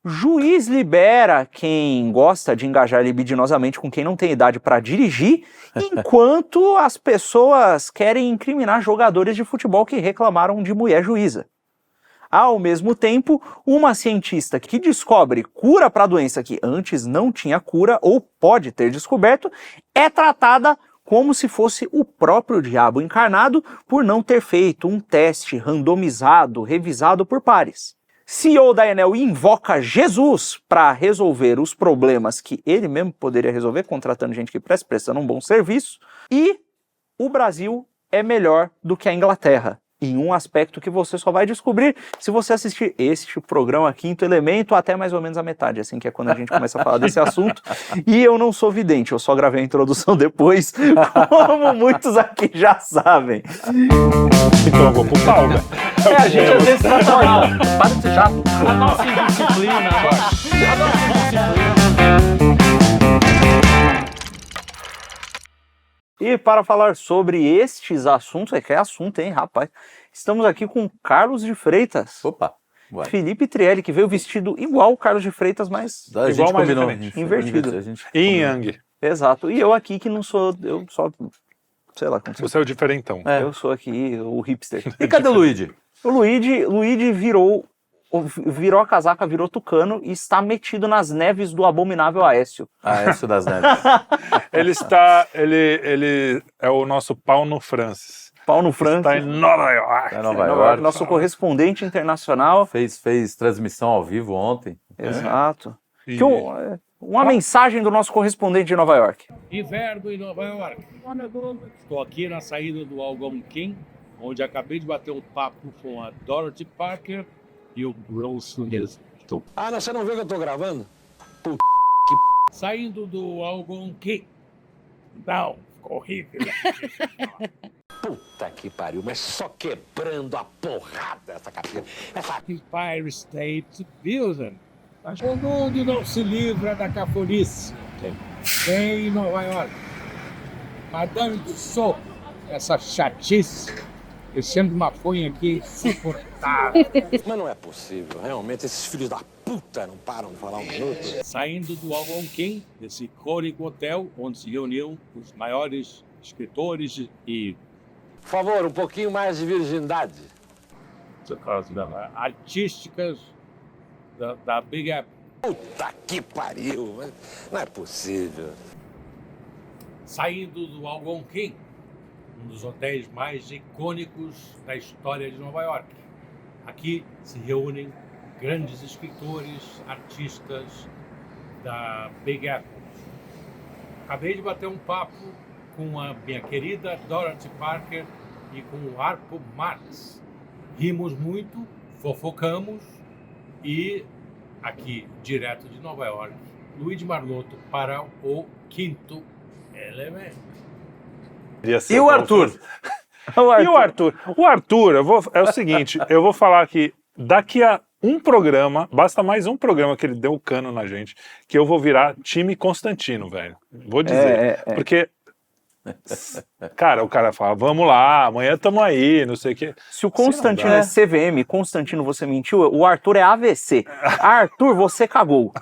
Juiz libera quem gosta de engajar libidinosamente com quem não tem idade para dirigir, enquanto as pessoas querem incriminar jogadores de futebol que reclamaram de mulher juíza. Ao mesmo tempo, uma cientista que descobre cura para a doença que antes não tinha cura ou pode ter descoberto é tratada como se fosse o próprio diabo encarnado por não ter feito um teste randomizado, revisado por pares. CEO da Enel invoca Jesus para resolver os problemas que ele mesmo poderia resolver, contratando gente que prestando um bom serviço. E o Brasil é melhor do que a Inglaterra, em um aspecto que você só vai descobrir se você assistir este programa Quinto Elemento até mais ou menos a metade, assim, que é quando a gente começa a falar desse assunto. E eu não sou vidente, eu só gravei a introdução depois, como muitos aqui já sabem. Então eu vou pro pau, velho. A gente às vezes tá falando, para de ser chato. A nossa indisciplina, a nossa indisciplina. E para falar sobre estes assuntos, que é assunto, hein, rapaz? Estamos aqui com Carlos de Freitas. Opa! Ué. Felipe Trielli, que veio vestido igual o Carlos de Freitas, mas A gente Igual, mas combinou. diferente. Invertido. A gente Yin Yang. exato. E eu aqui que não sou, eu só, sei lá como se Você é o diferentão. É. eu sou aqui o hipster. E cadê o Luigi? O Luigi virou a casaca, virou tucano e está metido nas neves do abominável Aécio. Aécio das Neves. Ele é o nosso Paulo Francis. Paulo Franco, Está em Nova York. É Nova York. nosso correspondente internacional. Fez transmissão ao vivo ontem. Exato. E- Que uma mensagem do nosso correspondente de Nova York. Inverno em Nova York. Estou aqui na saída do Algonquin, onde acabei de bater um papo com a Dorothy Parker e o Bruce Willis. Ah, não, você não vê que eu tô gravando? Saindo do Algonquin. Não, ficou horrível. Puta que pariu, mas só quebrando a porrada essa capinha. Essa... Empire State Building. O mundo não se livra da cafonice. Em Nova York. Madame Tussauds, essa chatice. Descendo uma maconha aqui insuportável. Mas não é possível, realmente, esses filhos da puta não param de falar um minuto. Saindo do Algonquin, desse icônico hotel, onde se reuniam os maiores escritores e Por favor, um pouquinho mais de virgindade. artísticas da Big Apple. Puta que pariu, mas não é possível. Saindo do Algonquin, um dos hotéis mais icônicos da história de Nova York. Aqui se reúnem grandes escritores, artistas da Big Apple. Acabei de bater um papo com a minha querida Dorothy Parker e com o Harpo Marx. Rimos muito, fofocamos e aqui, direto de Nova York, Luigi Marlotto para o Quinto Elemento. E o Arthur? E o Arthur? O Arthur, é o seguinte, eu vou falar que daqui a um programa, basta mais um programa que ele deu o cano na gente, que eu vou virar time Constantino, velho. Vou dizer. Porque, cara, o cara fala, vamos lá, amanhã tamo aí, não sei o quê. Se o Constantino é CVM, Constantino, você mentiu, o Arthur é AVC. Arthur, você cagou.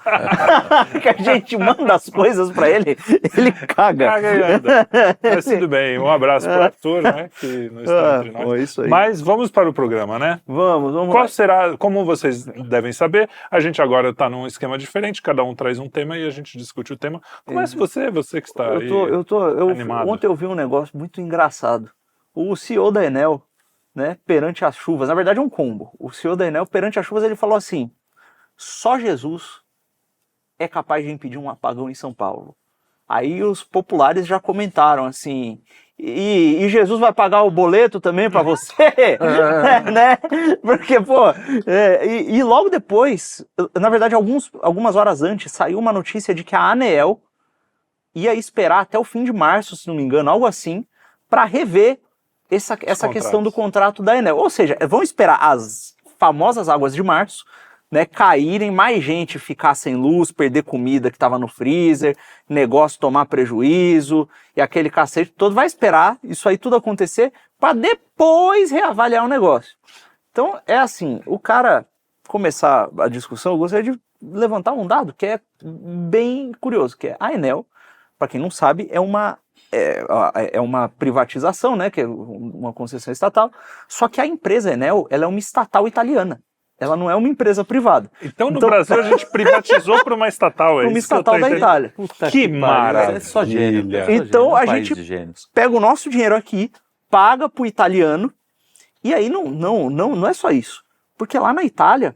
Que a gente manda as coisas pra ele, ele caga. Caga e anda. Mas tudo bem, um abraço pro Arthur, né, que não está entre nós. Isso aí. Mas vamos para o programa, né? Vamos Qual lá. será, como vocês devem saber, a gente agora está num esquema diferente, cada um traz um tema e a gente discute o tema. Comece você que está aí animado. Ontem eu vi um negócio muito engraçado. O CEO da Enel, né, perante as chuvas, na verdade é um combo. O CEO da Enel, perante as chuvas, ele falou assim: só Jesus é capaz de impedir um apagão em São Paulo. Aí os populares já comentaram assim: e Jesus vai pagar o boleto também para você? Né? Porque, pô, e logo depois, na verdade algumas horas antes, saiu uma notícia de que a ANEEL ia esperar até o fim de março, se não me engano, algo assim, para rever essa questão do contrato da Enel. Ou seja, vão esperar as famosas águas de março, né, caírem, mais gente ficar sem luz, perder comida que estava no freezer, negócio tomar prejuízo, e aquele cacete todo. Vai esperar isso aí tudo acontecer para depois reavaliar o negócio. Então, é assim, o cara começar a discussão, eu gostaria de levantar um dado que é bem curioso, que é a Enel, para quem não sabe, é uma privatização, né, que é uma concessão estatal, só que a empresa Enel, ela é uma estatal italiana. Ela não é uma empresa privada. Então, no Brasil, a gente privatizou para uma estatal. Uma estatal da Itália. Puta Que pariu, maravilha. É só gênio. cara. Então, É um a país gente- de gênios. Pega o nosso dinheiro aqui, paga pro italiano, e aí não é só isso. Porque lá na Itália,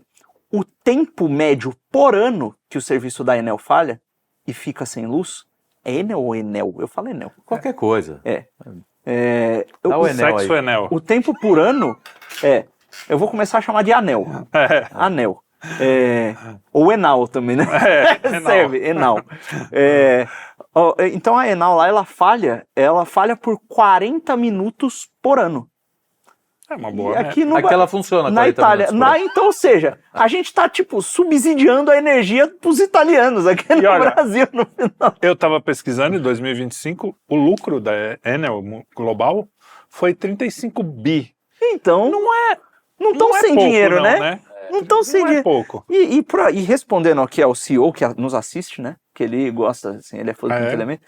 o tempo médio por ano que o serviço da Enel falha e fica sem luz, é Enel ou Enel? Eu falo Enel. Qualquer coisa. Dá O o Enel Sexo aí. Enel. O tempo por ano eu vou começar a chamar de anel. Anel. Ou Enal também, né? Enal. Serve, Enal. Então a Enal lá, ela falha por 40 minutos por ano. É uma E boa, né? aqui no Aquela funciona. na 40 Itália. minutos por ano. Então, ou seja, a gente tá, tipo, subsidiando a energia pros italianos aqui no olha, Brasil, no final. Eu estava pesquisando, em 2025, o lucro da Enel global foi 35 bi. Então, não estão sem pouco, dinheiro, não, né? Não estão sem Não é dinheiro. pouco. E respondendo aqui ao CEO que nos assiste, né? Que ele gosta, assim, ele é fã do Quinto Elemento.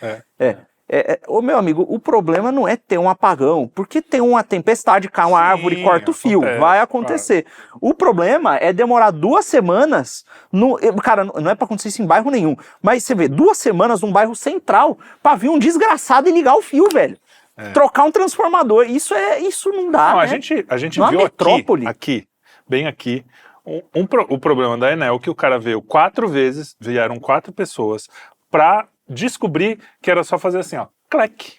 Ô meu amigo, o problema não é ter um apagão, porque tem uma tempestade, cai uma Sim, árvore e corta o fio, acontece, vai acontecer. O problema é demorar 2 semanas, cara, não é pra acontecer isso em bairro nenhum, mas você vê, 2 semanas num bairro central pra vir um desgraçado e ligar o fio, velho. Trocar um transformador, isso não dá, Não, né? a gente Numa viu metrópole. bem aqui, o problema da Enel é que o cara veio 4 vezes, vieram 4 pessoas pra descobrir que era só fazer assim, ó, clec.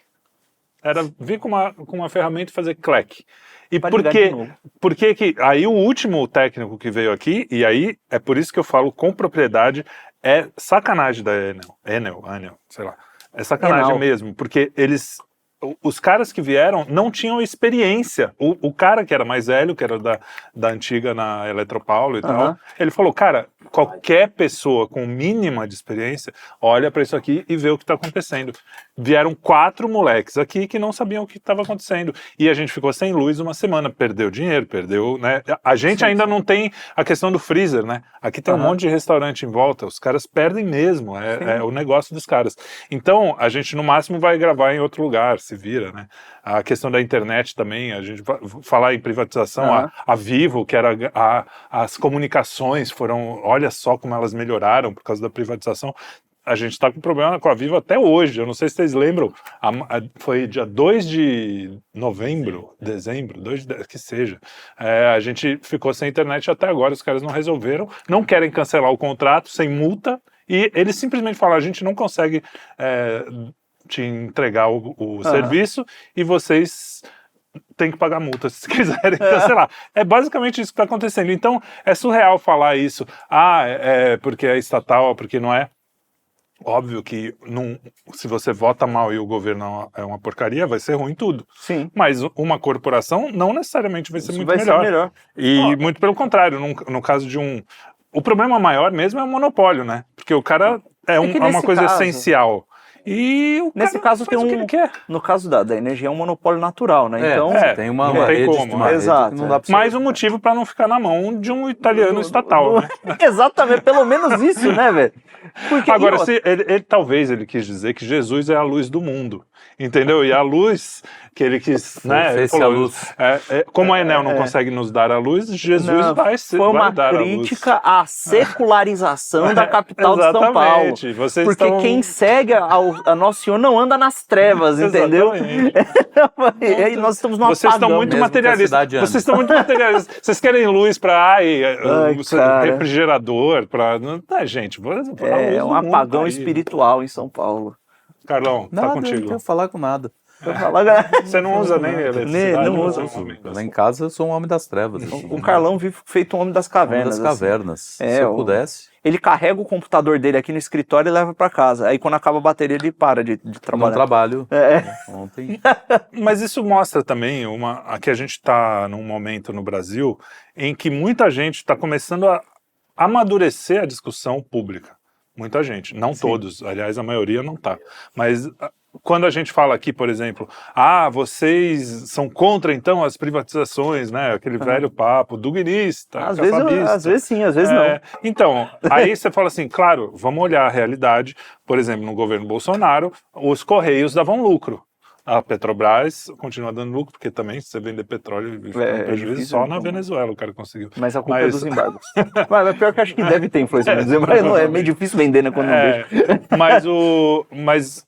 Era vir com uma ferramenta e fazer clec. E Pra por ligar quê? de novo. Porque que aí o último técnico que veio aqui, e aí é por isso que eu falo com propriedade, é sacanagem da Enel, sei lá. É sacanagem Enel. mesmo, porque os caras que vieram não tinham experiência. O cara que era mais velho, que era da antiga na Eletropaulo e tal, ele falou, cara, qualquer pessoa com mínima de experiência olha pra isso aqui e vê o que tá acontecendo. Vieram 4 moleques aqui que não sabiam o que estava acontecendo. E a gente ficou sem luz uma semana, perdeu dinheiro, né? A gente ainda não tem a questão do freezer, né? Aqui tem um monte de restaurante em volta, os caras perdem mesmo, é o negócio dos caras. Então, a gente no máximo vai gravar em outro lugar, se vira, né? A questão da internet também, a gente vai falar em privatização, a Vivo, que era as comunicações foram, olha só como elas melhoraram por causa da privatização. A gente está com problema com a Vivo até hoje, eu não sei se vocês lembram, foi dia 2 de novembro, dezembro, que seja, a gente ficou sem internet até agora, os caras não resolveram, não querem cancelar o contrato sem multa, e eles simplesmente falaram, a gente não consegue te entregar o serviço e vocês têm que pagar multa se quiserem cancelar. É basicamente isso que está acontecendo. Então, é surreal falar isso. Porque é estatal, porque não é. Óbvio que se você vota mal e o governo é uma porcaria, vai ser ruim tudo. Sim. Mas uma corporação não necessariamente vai ser Isso muito vai melhor. ser melhor. E muito pelo contrário, no caso de o problema maior mesmo é o monopólio, né? Porque o cara é que uma nesse coisa caso- essencial. E o Nesse cara caso faz tem o que ele quer. No caso da energia é um monopólio natural, né? Então, tem uma não tem rede, como, uma rede exato, que não dá pra você- Mais um motivo para não ficar na mão de um italiano estatal, né? Exatamente, pelo menos isso, né, velho? Porque Agora, e talvez ele quis dizer que Jesus é a luz do mundo, entendeu? E a luz que ele quis, né? Ele Fez-se a falou, luz. como a Enel não consegue nos dar a luz, Jesus Não, vai foi uma dar a luz. crítica à secularização da capital de São Paulo. Exatamente. Vocês Porque estão... quem segue a Nosso Senhor não anda nas trevas, entendeu? Exatamente. E aí nós estamos no Vocês estão apagão. muito mesmo que a materialistas. cidade ande. Vocês estão muito materialistas. Vocês querem luz para cara. refrigerador, para gente. A luz É do um mundo apagão tá aí. espiritual em São Paulo. Carlão, tá Nada, eu não contigo. quero falar com nada. Você não usa nem eletricidade? não usa. Lá em casa eu sou um homem das trevas. O Carlão vive feito um homem das Homem cavernas. das assim. cavernas. Se eu pudesse. Ele carrega o computador dele aqui no escritório e leva pra casa. Aí quando acaba a bateria ele para de Não trabalhar. trabalho. É. Ontem. Mas isso mostra também aqui a gente está num momento no Brasil em que muita gente está começando a amadurecer a discussão pública. Muita gente, não todos, aliás, a maioria não tá. Mas quando a gente fala aqui, por exemplo, vocês são contra, então, as privatizações, né? Aquele velho papo duguinista, às vezes sim, às vezes não. Então, aí você fala assim, claro, vamos olhar a realidade. Por exemplo, no governo Bolsonaro, os Correios davam lucro. A Petrobras continua dando lucro, porque também, se você vender petróleo, prejuízo só na Venezuela o cara conseguiu. Mas a culpa é dos embargos. Mas pior que eu acho que deve ter influência nos embargos, não é meio difícil vender, né, quando não deixa. Mas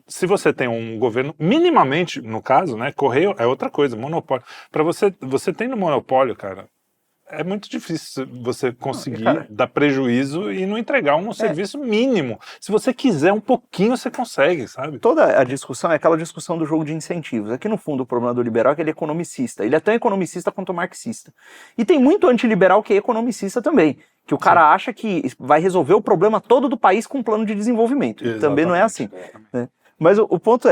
se você tem um governo, minimamente, no caso, né, Correio é outra coisa, monopólio. Para você tem no monopólio, cara, é muito difícil você conseguir dar prejuízo e não entregar um serviço mínimo. Se você quiser um pouquinho, você consegue, sabe? Toda a discussão é aquela discussão do jogo de incentivos. Aqui no fundo o problema do liberal é que ele é economicista. Ele é tão economicista quanto marxista. E tem muito antiliberal que é economicista também. Que o cara acha que vai resolver o problema todo do país com um plano de desenvolvimento. Exatamente. Também não é assim. Né? Mas o ponto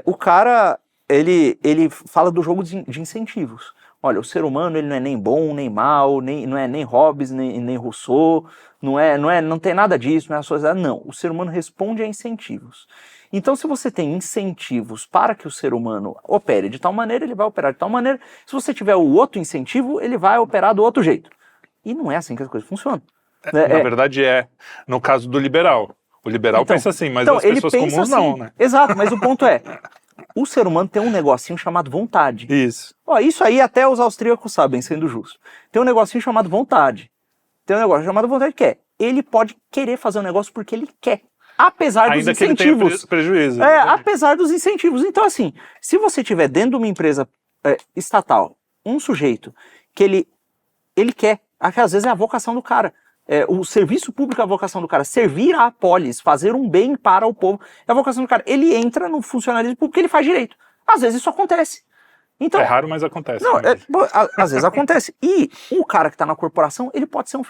o cara, ele fala do jogo de incentivos. Olha, o ser humano ele não é nem bom, nem mal, não é nem Hobbes, nem Rousseau, não tem nada disso, não é a sociedade. Não, o ser humano responde a incentivos. Então, se você tem incentivos para que o ser humano opere de tal maneira, ele vai operar de tal maneira. Se você tiver o outro incentivo, ele vai operar do outro jeito. E não é assim que as coisas funcionam. Na verdade no caso do liberal. O liberal pensa assim, mas as pessoas comuns assim, não, né? Exato, mas o ponto o ser humano tem um negocinho chamado vontade. Isso. Isso aí até os austríacos sabem, sendo justo. Tem um negocinho chamado vontade. Tem um negócio chamado vontade que ele pode querer fazer um negócio porque ele quer. Apesar dos incentivos. Ainda que ele tenha prejuízo. Apesar dos incentivos. Então, assim, se você tiver dentro de uma empresa estatal, um sujeito que ele quer, às vezes é a vocação do cara. O serviço público é a vocação do cara. Servir à polis, fazer um bem para o povo, é a vocação do cara. Ele entra no funcionalismo público porque ele faz direito. Às vezes isso acontece. Então, é raro, mas acontece. Não, às vezes acontece. E o cara que está na corporação, ele pode ser um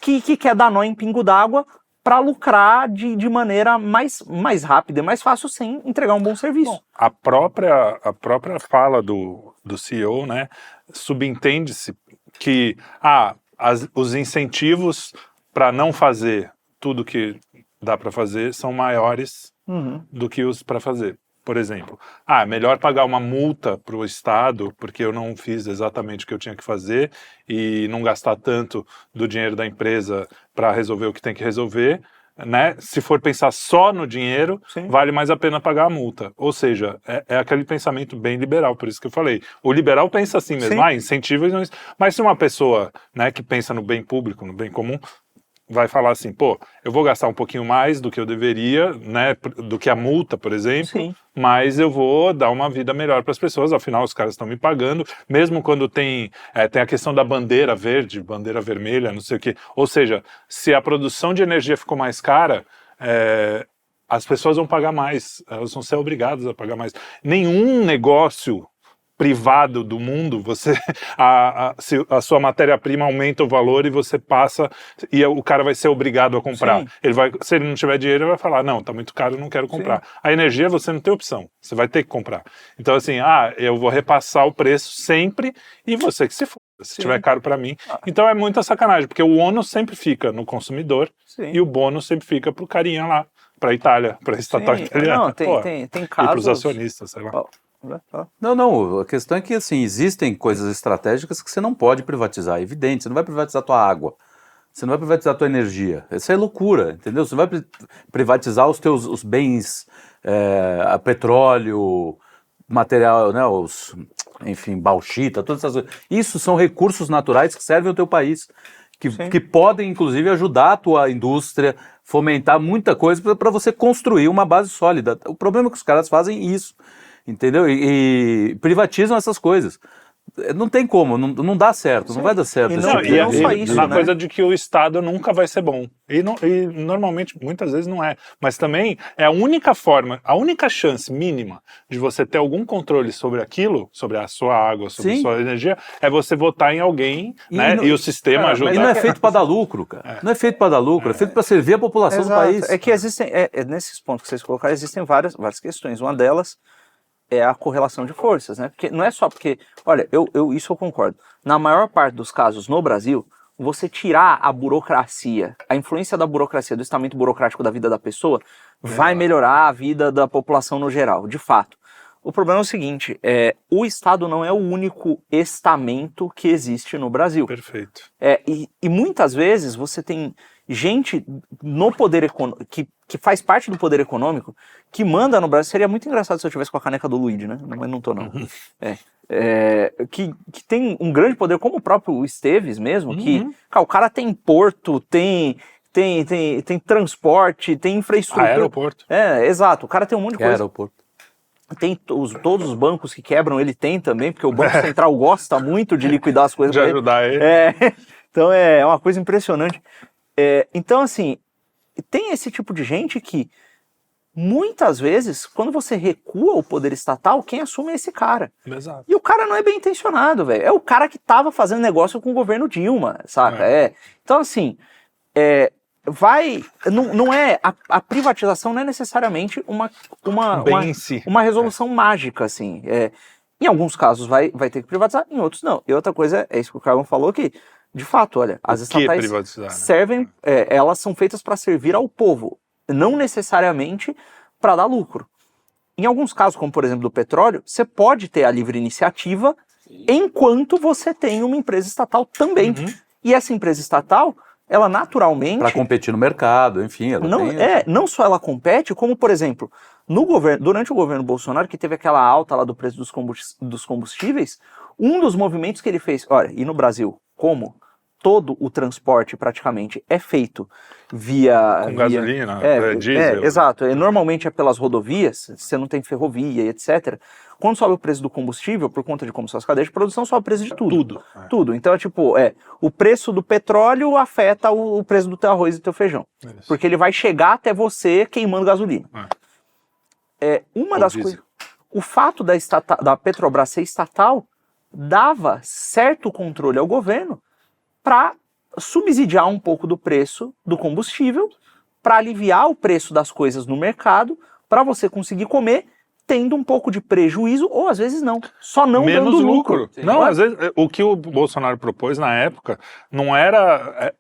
que quer dar nó em pingo d'água para lucrar de maneira mais rápida e mais fácil sem entregar um bom serviço. Bom, a própria fala do CEO, né, subentende-se que os incentivos para não fazer tudo que dá para fazer são maiores do que os para fazer. Por exemplo, é melhor pagar uma multa para o Estado porque eu não fiz exatamente o que eu tinha que fazer e não gastar tanto do dinheiro da empresa para resolver o que tem que resolver, né? Se for pensar só no dinheiro, vale mais a pena pagar a multa. Ou seja, é aquele pensamento bem liberal, por isso que eu falei. O liberal pensa assim mesmo, incentivos, mas se uma pessoa, né, que pensa no bem público, no bem comum, vai falar assim, eu vou gastar um pouquinho mais do que eu deveria, né, do que a multa, por exemplo, mas eu vou dar uma vida melhor para as pessoas, afinal os caras estão me pagando, mesmo quando tem a questão da bandeira verde, bandeira vermelha, não sei o quê. Ou seja, se a produção de energia ficou mais cara, as pessoas vão pagar mais, elas vão ser obrigadas a pagar mais. Nenhum negócio privado do mundo, se a sua matéria-prima aumenta o valor e você passa, e o cara vai ser obrigado a comprar. Se ele não tiver dinheiro, ele vai falar, não, tá muito caro, eu não quero comprar. A energia você não tem opção, você vai ter que comprar. Então assim, eu vou repassar o preço sempre e você que se foda, se tiver caro para mim. Então é muita sacanagem, porque o ônus sempre fica no consumidor e o bônus sempre fica pro carinha lá, pra Itália, pra estatal italiana. Não, tem casos... E pros acionistas, sei lá. Não, a questão é que assim, existem coisas estratégicas que você não pode privatizar, é evidente, você não vai privatizar a tua água, você não vai privatizar a tua energia, isso é loucura, entendeu? Você não vai privatizar os bens, petróleo, material, né, enfim, bauxita, todas essas coisas. Isso são recursos naturais que servem ao teu país, que podem inclusive ajudar a tua indústria, fomentar muita coisa para você construir uma base sólida. O problema é que os caras fazem isso. Entendeu? E privatizam essas coisas. Não tem como, não dá certo, não vai dar certo. Não só isso, na coisa de que o Estado nunca vai ser bom. E normalmente, muitas vezes não é. Mas também é a única forma, a única chance mínima de você ter algum controle sobre aquilo, sobre a sua água, sobre a sua energia, é você votar em alguém, né? E o sistema ajudar. E não é feito para dar lucro, cara. Não é feito para dar lucro, é feito para servir a população do país. É que existem, nesses pontos que vocês colocaram, existem várias questões. Uma delas é a correlação de forças, né? Porque não é só porque, olha, isso eu concordo. Na maior parte dos casos no Brasil, você tirar a burocracia, a influência da burocracia, do estamento burocrático da vida da pessoa, vai melhorar a vida da população no geral, de fato. O problema é o seguinte, o Estado não é o único estamento que existe no Brasil. Perfeito. E muitas vezes você tem gente no poder econômico, que faz parte do poder econômico, que manda no Brasil. Seria muito engraçado se eu tivesse com a caneca do Luigi, né? Mas não tô, não. Que tem um grande poder, como o próprio Esteves mesmo, que o cara tem porto, tem transporte, tem infraestrutura. Aeroporto. Exato. O cara tem um monte de coisa. Aeroporto. Tem todos os bancos que quebram, ele tem também, porque o Banco Central gosta muito de liquidar as coisas. De ajudar ele. Então é uma coisa impressionante. Então, assim, tem esse tipo de gente que, muitas vezes, quando você recua o poder estatal, quem assume é esse cara. Exato. E o cara não é bem intencionado, velho. É o cara que tava fazendo negócio com o governo Dilma, saca? Então, assim, não é a privatização não é necessariamente uma resolução mágica, assim. Em alguns casos vai ter que privatizar, em outros não. E outra coisa é isso que o Carlão falou, que de fato, olha, as estatais servem, elas são feitas para servir ao povo, não necessariamente para dar lucro. Em alguns casos, como por exemplo do petróleo, você pode ter a livre iniciativa enquanto você tem uma empresa estatal também. E essa empresa estatal, ela naturalmente... Para competir no mercado, enfim. Não só ela compete, como, por exemplo, durante o governo Bolsonaro, que teve aquela alta lá do preço dos combustíveis, um dos movimentos que ele fez... Olha, e no Brasil, como todo o transporte praticamente é feito via gasolina, diesel. Exato. Normalmente é pelas rodovias, você não tem ferrovia e etc. Quando sobe o preço do combustível, por conta de como são as cadeias de produção, sobe o preço de tudo. Tudo. Então o preço do petróleo afeta o preço do teu arroz e do teu feijão. Isso. Porque ele vai chegar até você queimando gasolina. Uma das coisas... O fato da Petrobras ser estatal dava certo controle ao governo para subsidiar um pouco do preço do combustível, para aliviar o preço das coisas no mercado, para você conseguir comer, tendo um pouco de prejuízo, ou às vezes não, só não menos dando lucro. Não, às vezes, o que o Bolsonaro propôs na época não era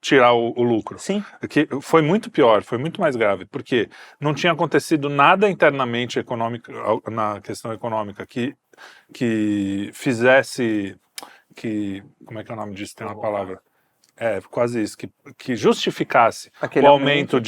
tirar o lucro. Sim. Que foi muito pior, foi muito mais grave, porque não tinha acontecido nada internamente econômico, na questão econômica que fizesse... como é que é o nome disso? Tem uma palavra. Quase isso. Que justificasse o aumento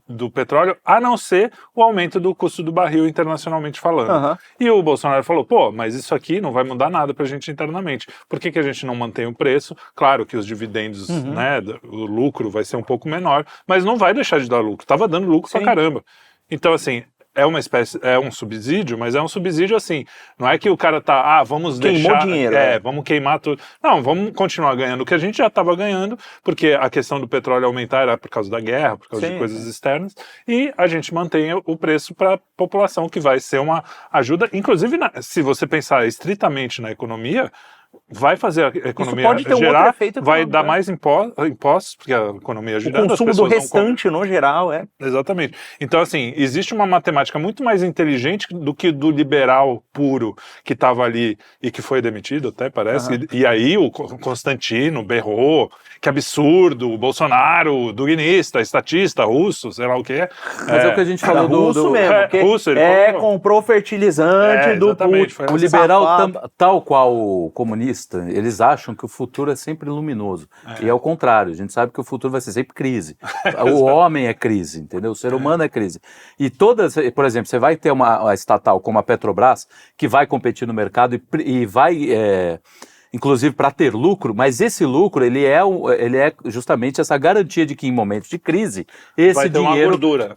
do petróleo, a não ser o aumento do custo do barril internacionalmente falando. E o Bolsonaro falou, mas isso aqui não vai mudar nada pra gente internamente. Por que a gente não mantém o preço? Claro que os dividendos, o lucro vai ser um pouco menor, mas não vai deixar de dar lucro. Tava dando lucro pra caramba. Então, assim... É um subsídio, mas é um subsídio assim, não é que o cara vamos Queimou dinheiro. Vamos queimar tudo. Não, vamos continuar ganhando o que a gente já estava ganhando, porque a questão do petróleo aumentar era por causa da guerra, por causa de coisas externas, e a gente mantém o preço para a população, que vai ser uma ajuda, inclusive se você pensar estritamente na economia, vai fazer a economia gerar, vai dar mais impostos, porque a economia girando, o consumo do restante no geral, Exatamente. Então, assim, existe uma matemática muito mais inteligente do que do liberal puro que estava ali e que foi demitido, até parece. E aí o Constantino berrou, que absurdo, o Bolsonaro, duguinista, estatista, russo, sei lá o que. Mas é o que a gente falou russo mesmo. Russo, comprou fertilizante do Putin. O liberal, tal qual o comunista, eles acham que o futuro é sempre luminoso. E é o contrário, a gente sabe que o futuro vai ser sempre crise. O homem é crise, entendeu? O ser humano é crise. E todas, por exemplo, você vai ter uma estatal como a Petrobras, que vai competir no mercado e vai... inclusive para ter lucro, mas esse lucro ele é justamente essa garantia de que em momentos de crise esse vai ter dinheiro, uma gordura.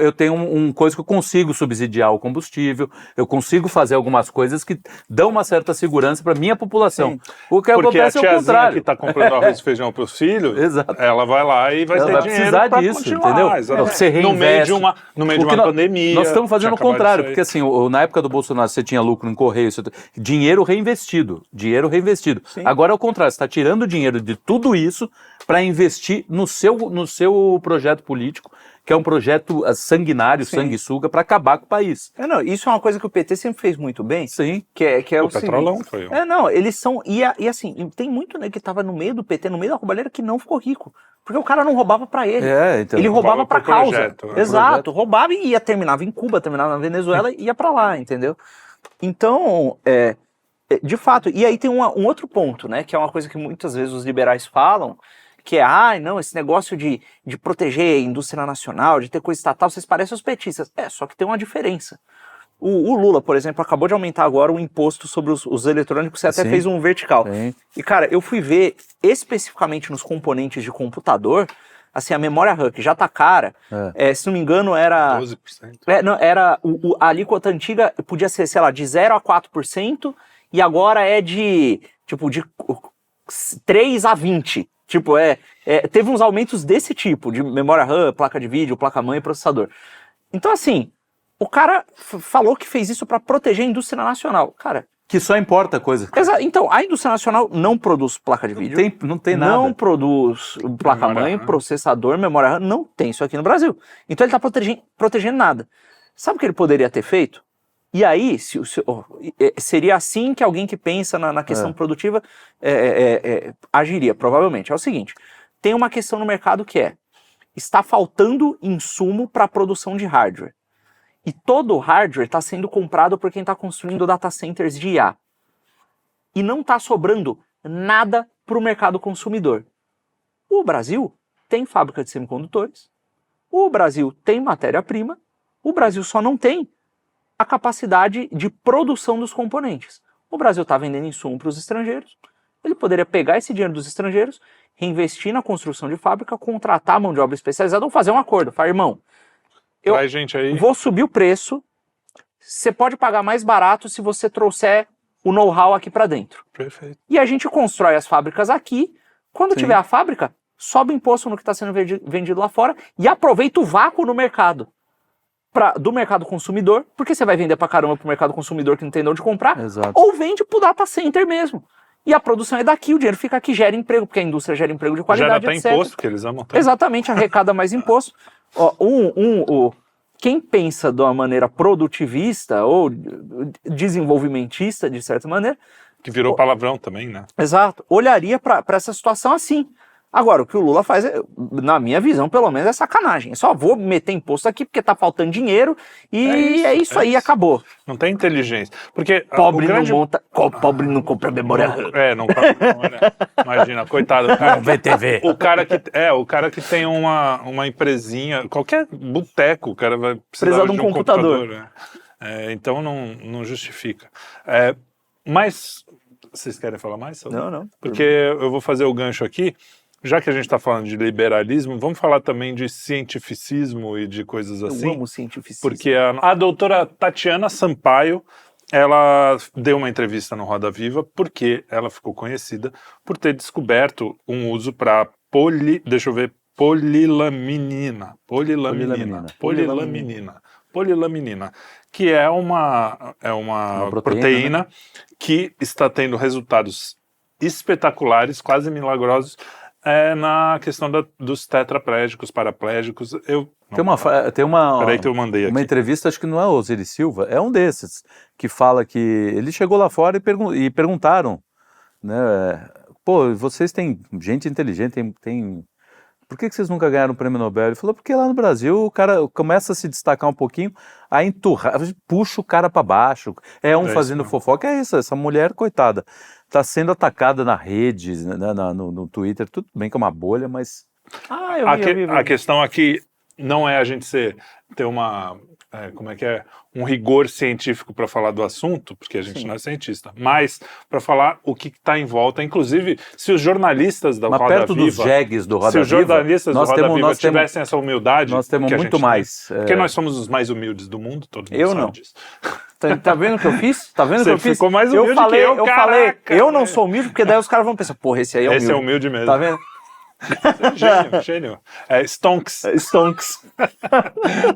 Eu tenho uma coisa que eu consigo subsidiar o combustível, eu consigo fazer algumas coisas que dão uma certa segurança para minha população. O que porque acontece a é o contrário. Que está comprando arroz e feijão para os filhos, ela vai lá e vai ela ter vai dinheiro precisar para disso, continuar. entendeu? Você reinveste. No meio de uma pandemia. Nós estamos fazendo o contrário, porque assim, na época do Bolsonaro você tinha lucro em correio, dinheiro reinvestido, dinheiro dinheiro reinvestido. Sim. Agora é o contrário, você está tirando dinheiro de tudo isso para investir no seu projeto político, que é um projeto sanguinário, Sim. sanguessuga, para acabar com o país. Não, isso é uma coisa que o PT sempre fez muito bem. Sim. Que é o Petrolão seguinte. foi. Não, eles são. E assim, tem muito que tava no meio do PT, no meio da roubalheira, que não ficou rico. Porque o cara não roubava pra ele. Então, ele roubava pra pro causa. projeto, né? Exato, roubava e terminava em Cuba, terminava na Venezuela e ia pra lá, entendeu? Então, de fato, e aí tem um outro ponto, né? Que é uma coisa que muitas vezes os liberais falam, que é, não, esse negócio de proteger a indústria nacional, de ter coisa estatal, vocês parecem os petistas. Só que tem uma diferença. O Lula, por exemplo, acabou de aumentar agora o imposto sobre os eletrônicos, você até Sim. fez um vertical. Sim. E, cara, eu fui ver especificamente nos componentes de computador, assim, a memória RAM, que já tá cara, se não me engano, era... 12%. A alíquota antiga podia ser, sei lá, de 0 a 4%, e agora é de 3 a 20%. Teve uns aumentos desse tipo, de memória RAM, placa de vídeo, placa-mãe e processador. Então, assim, o cara falou que fez isso para proteger a indústria nacional. Cara... Que só importa coisa. Então, a indústria nacional não produz placa de vídeo. Não tem nada. Não produz placa-mãe, processador, memória RAM. Não tem isso aqui no Brasil. Então ele está protegendo nada. Sabe o que ele poderia ter feito? E aí, seria assim que alguém que pensa na questão produtiva agiria, provavelmente. É o seguinte, tem uma questão no mercado que está faltando insumo para a produção de hardware. E todo o hardware está sendo comprado por quem está construindo data centers de IA. E não está sobrando nada para o mercado consumidor. O Brasil tem fábrica de semicondutores, o Brasil tem matéria-prima, o Brasil só não tem a capacidade de produção dos componentes. O Brasil está vendendo insumo para os estrangeiros, ele poderia pegar esse dinheiro dos estrangeiros, reinvestir na construção de fábrica, contratar mão de obra especializada ou fazer um acordo. Falar, irmão, eu vou subir o preço, você pode pagar mais barato se você trouxer o know-how aqui para dentro. Perfeito. E a gente constrói as fábricas aqui, quando tiver a fábrica, sobe o imposto no que está sendo vendido lá fora e aproveita o vácuo no mercado. Do mercado consumidor, porque você vai vender pra caramba pro mercado consumidor que não tem de onde comprar, Exato. ou vende pro data center mesmo. E a produção é daqui, o dinheiro fica aqui, gera emprego, porque a indústria gera emprego de qualidade, gera até etc. imposto, porque eles amam tanto. Exatamente, arrecada mais imposto. Quem pensa de uma maneira produtivista ou desenvolvimentista, de certa maneira... Que virou palavrão também, né? Exato, olharia para essa situação assim. Agora, o que o Lula faz, na minha visão, pelo menos, é sacanagem. Só vou meter imposto aqui porque tá faltando dinheiro e é isso aí, acabou. Não tem inteligência. Porque Pobre não compra memória. Não compra memória. Imagina, coitado do cara. VTV. O cara que tem uma empresinha, qualquer boteco, o cara vai precisar de um computador. né? Então não justifica. Mas vocês querem falar mais? Não. Porque eu vou fazer o gancho aqui. Já que a gente está falando de liberalismo, vamos falar também de cientificismo e de coisas assim. Eu amo cientificismo. Porque a doutora Tatiana Sampaio, ela deu uma entrevista no Roda Viva porque ela ficou conhecida por ter descoberto um uso para polilaminina, que é uma proteína que está tendo resultados espetaculares, quase milagrosos, na questão dos tetraplégicos, paraplégicos. Tem uma Peraí que eu mandei aqui. Uma entrevista, acho que não é o Osiris Silva, é um desses, que fala que ele chegou lá fora e perguntaram, né, pô, vocês têm gente inteligente, por que vocês nunca ganharam o prêmio Nobel? Ele falou, porque lá no Brasil o cara começa a se destacar um pouquinho, a enturrar, puxa o cara para baixo, fazendo fofoca, essa mulher, coitada, está sendo atacada na rede, no Twitter, tudo bem que é uma bolha, mas... A questão aqui não é a gente ter um rigor científico para falar do assunto, porque a gente não é cientista, mas para falar o que está em volta. Inclusive, se os jornalistas da Roda perto Viva... dos jegues do Roda Viva... Se os jornalistas do Roda Viva tivessem essa humildade... Nós temos muito mais. Porque nós somos os mais humildes do mundo, todo mundo sabe disso. Tá vendo o que eu fiz? Você ficou mais humilde que eu, falei, eu não sou humilde, porque daí os caras vão pensar, porra, esse aí é humilde. Esse é humilde mesmo. Tá vendo? Gênio. Stonks. Stonks.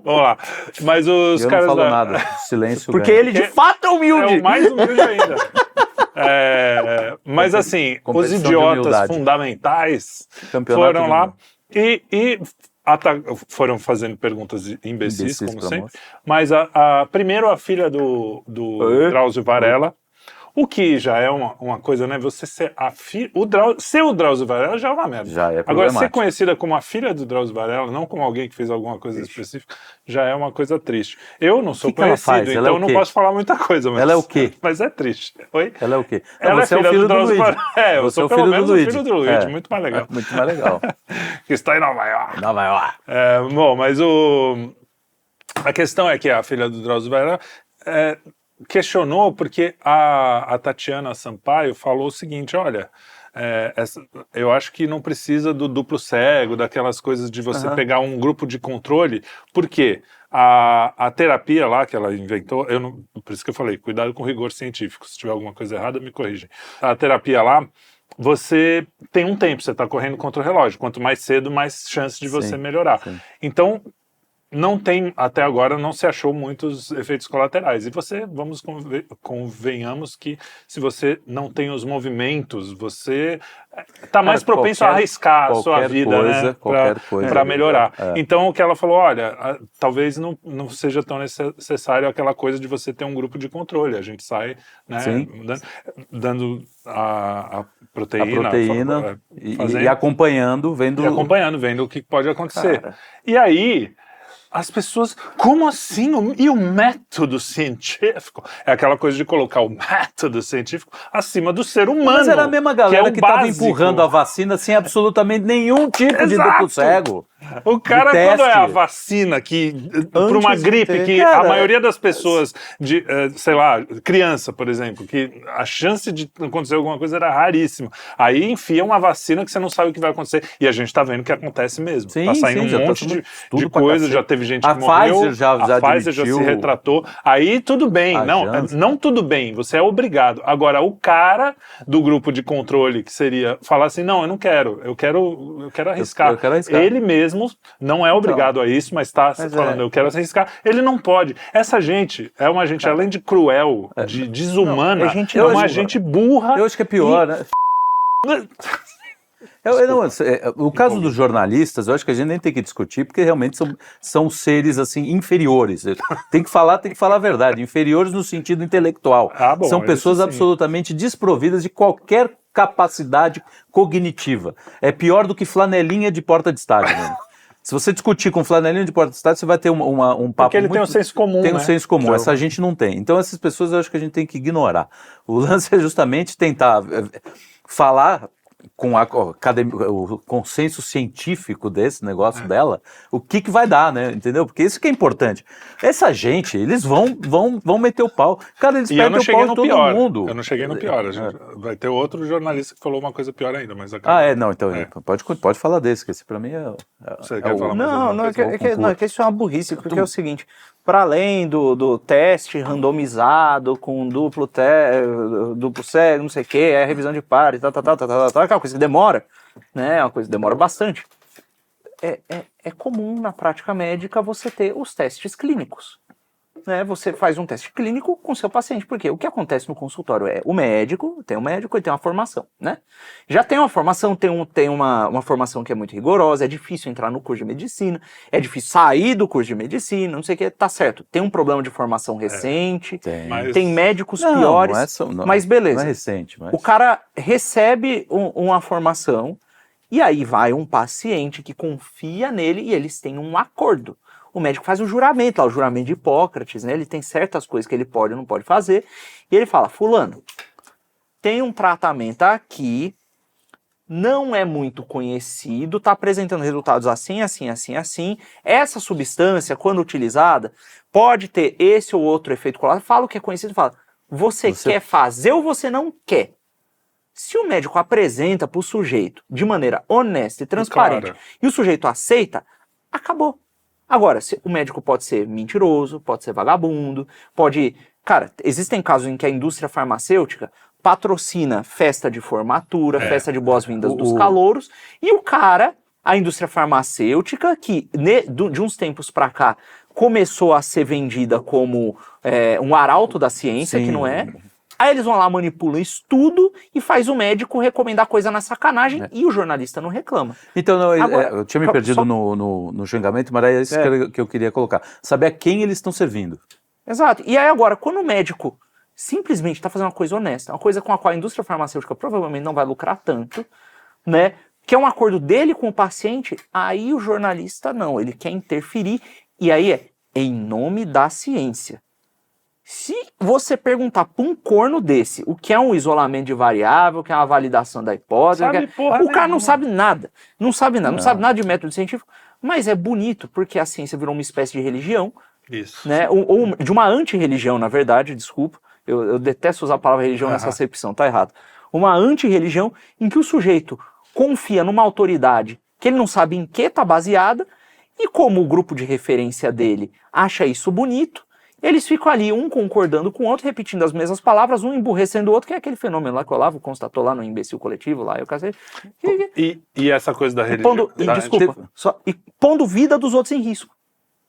Vamos lá. Mas os Eu caras não falo da... nada. Silêncio. Porque ganha. ele de fato é É humilde. o mais humilde ainda. Mas assim, os Competição de idiotas humildade. fundamentais Campeonato foram de lá humildade. e foram fazendo perguntas imbecis, como pra sempre. moça. Mas primeiro a filha do Drauzio Varela, o que já é uma coisa, né? Você ser ser o Drauzio Varela já é uma merda. Já é Agora, problemático. ser conhecida como a filha do Drauzio Varela, não como alguém que fez alguma coisa específica, já é uma coisa triste. Eu não sou que ela conhecido, faz? Ela então é o eu não quê? posso falar muita coisa. Mas, Ela é o quê? Mas é triste. Oi? Ela é o quê? Ela você é filha do Luigi. Drauzio Varela. Eu Você é sou o pelo filho menos do o Luigi. filho do Luigi, É. muito mais legal. Muito mais legal. Que está em Nova York. Nova York. Bom, mas a questão é que a filha do Drauzio Varela questionou porque a Tatiana Sampaio falou o seguinte, olha, eu acho que não precisa do duplo cego, daquelas coisas de você pegar um grupo de controle, porque a terapia lá que ela inventou, por isso que eu falei, cuidado com o rigor científico, se tiver alguma coisa errada me corrigem. A terapia lá, você tem um tempo, você está correndo contra o relógio, quanto mais cedo, mais chance de você melhorar. Sim. Então, até agora não se achou muitos efeitos colaterais. E convenhamos que se você não tem os movimentos, você está mais propenso a arriscar a sua vida, né, para melhorar. Então o que ela falou, olha, talvez não seja tão necessário aquela coisa de você ter um grupo de controle. A gente sai, né, dando a proteína e acompanhando, vendo o que pode acontecer. E aí as pessoas, como assim? E o método científico? É aquela coisa de colocar o método científico acima do ser humano. Mas era a mesma galera que estava básico. empurrando a vacina sem absolutamente nenhum tipo de duplo cego. O cara, quando é a vacina para uma gripe, que a maioria das pessoas, sei lá, criança, por exemplo, que a chance de acontecer alguma coisa era raríssima. Aí enfia uma vacina que você não sabe o que vai acontecer. E a gente tá vendo que acontece mesmo. Tá saindo um monte de coisa, já teve gente que morreu. A Pfizer já se retratou. Aí tudo bem. Não tudo bem. Você é obrigado. Agora, o cara do grupo de controle, que seria falar assim, não, eu não quero. Eu quero arriscar. Eu quero arriscar. Ele mesmo não é obrigado a isso, mas está falando, eu quero arriscar. Ele não pode. Essa gente é uma gente, além de cruel, de desumana, é uma gente burra. Eu acho que é pior, né? O caso dos jornalistas, eu acho que a gente nem tem que discutir, porque realmente são seres assim inferiores. Tem que falar a verdade, inferiores no sentido intelectual. São pessoas absolutamente desprovidas de qualquer capacidade cognitiva. É pior do que flanelinha de porta de estádio, né? Se você discutir com flanelinha de porta de estádio, você vai ter um papo. Porque ele tem um senso comum. Tem um senso comum, essa gente não tem. Então essas pessoas eu acho que a gente tem que ignorar. O lance é justamente tentar falar com o consenso científico desse negócio dela, o que vai dar, né? Entendeu? Porque isso que é importante. Essa gente, eles vão meter o pau. Cara, eles perdem o pau em todo mundo. Eu não cheguei no pior. Vai ter outro jornalista que falou uma coisa pior ainda, mas... Não, então pode falar desse, que esse pra mim Você quer falar mais Não, é que isso é uma burrice, porque é o seguinte, para além do teste randomizado com duplo cego, não sei o que, é revisão de pares, aquela coisa que demora, né? É uma coisa que demora bastante. É comum na prática médica você ter os testes clínicos. Né? Você faz um teste clínico com seu paciente, porque o que acontece no consultório é o médico tem uma formação, né? Já tem uma formação, tem uma formação que é muito rigorosa, é difícil entrar no curso de medicina, é difícil sair do curso de medicina, não sei o que, tá certo. Tem um problema de formação recente, tem médicos piores, mas beleza. Não é recente, mas... O cara recebe uma formação e aí vai um paciente que confia nele e eles têm um acordo. O médico faz o juramento, o juramento de Hipócrates, né? Ele tem certas coisas que ele pode ou não pode fazer. E ele fala, fulano, tem um tratamento aqui, não é muito conhecido, está apresentando resultados assim, assim, assim, assim. Essa substância, quando utilizada, pode ter esse ou outro efeito colateral. Fala o que é conhecido, fala, você quer fazer ou você não quer? Se o médico apresenta para o sujeito de maneira honesta e transparente, e o sujeito aceita, acabou. Agora, o médico pode ser mentiroso, pode ser vagabundo, pode... Cara, existem casos em que a indústria farmacêutica patrocina festa de formatura, festa de boas-vindas dos calouros, e o cara, a indústria farmacêutica, que de uns tempos pra cá começou a ser vendida como um arauto da ciência, que não é. Aí eles vão lá, manipulam estudo e faz o médico recomendar coisa na sacanagem e o jornalista não reclama. Então, não, Agora, eu tinha me perdido no xingamento, mas é isso que eu queria colocar. Saber a quem eles estão servindo. Exato. E aí agora, quando o médico simplesmente está fazendo uma coisa honesta, uma coisa com a qual a indústria farmacêutica provavelmente não vai lucrar tanto, né? Que é um acordo dele com o paciente, aí o jornalista não, ele quer interferir, e aí é em nome da ciência. Se você perguntar para um corno desse o que é um isolamento de variável, o que é uma validação da hipótese, o cara não sabe nada. Não sabe nada de método científico, mas é bonito porque a ciência virou uma espécie de religião, Isso. né? Ou de uma anti-religião, na verdade, desculpa. Eu detesto usar a palavra religião nessa acepção, tá errado. Uma anti-religião em que o sujeito confia numa autoridade que ele não sabe em que está baseada, e como o grupo de referência dele acha isso bonito, eles ficam ali, um concordando com o outro, repetindo as mesmas palavras, um emburrecendo o outro, que é aquele fenômeno lá que o Olavo constatou lá no imbecil coletivo, lá, eu casei. E essa coisa da religião. E pondo vida dos outros em risco.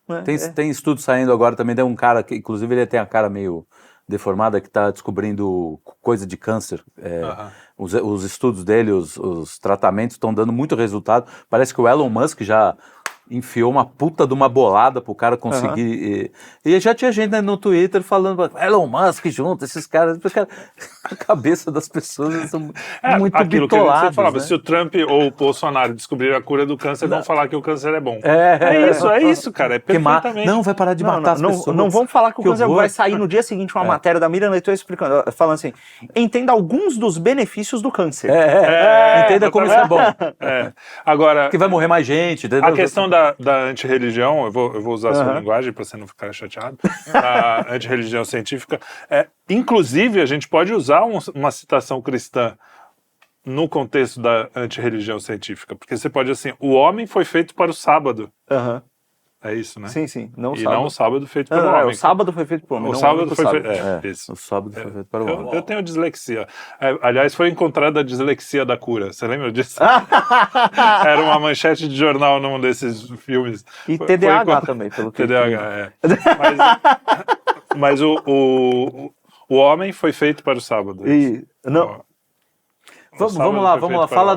Né? Tem estudo saindo agora também, tem um cara que, inclusive, ele tem a cara meio deformada, que está descobrindo coisa de câncer. Os estudos dele, os tratamentos estão dando muito resultado. Parece que o Elon Musk já enfiou uma puta de uma bolada pro cara conseguir. E já tinha gente, né, no Twitter falando, Elon Musk junto, esses caras. A cabeça das pessoas são muito bitoladas. Você falava, né? Se o Trump ou o Bolsonaro descobrir a cura do câncer, vão falar que o câncer é bom. É isso, cara. É perfeitamente. Não vai parar de matar as pessoas. Não vão falar que o câncer vai sair no dia seguinte uma matéria da Miriam Leitão explicando, falando assim, entenda alguns dos benefícios do câncer. Entenda como isso é bom. Agora, que vai morrer mais gente. A questão da antirreligião, eu vou usar a sua linguagem para você não ficar chateado, a antirreligião científica, inclusive a gente pode usar uma citação cristã no contexto da antirreligião científica, porque você pode assim, o homem foi feito para o sábado. É isso, né? Sim. Não o sábado feito para o homem. O sábado foi feito para o homem. O sábado foi feito. Isso. O sábado foi feito para o homem. Eu tenho dislexia. Aliás, foi encontrada a dislexia da cura. Você lembra disso? Era uma manchete de jornal num desses filmes. E TDAH também, pelo que TDAH, Mas o homem foi feito para o sábado. Vamos lá. Fala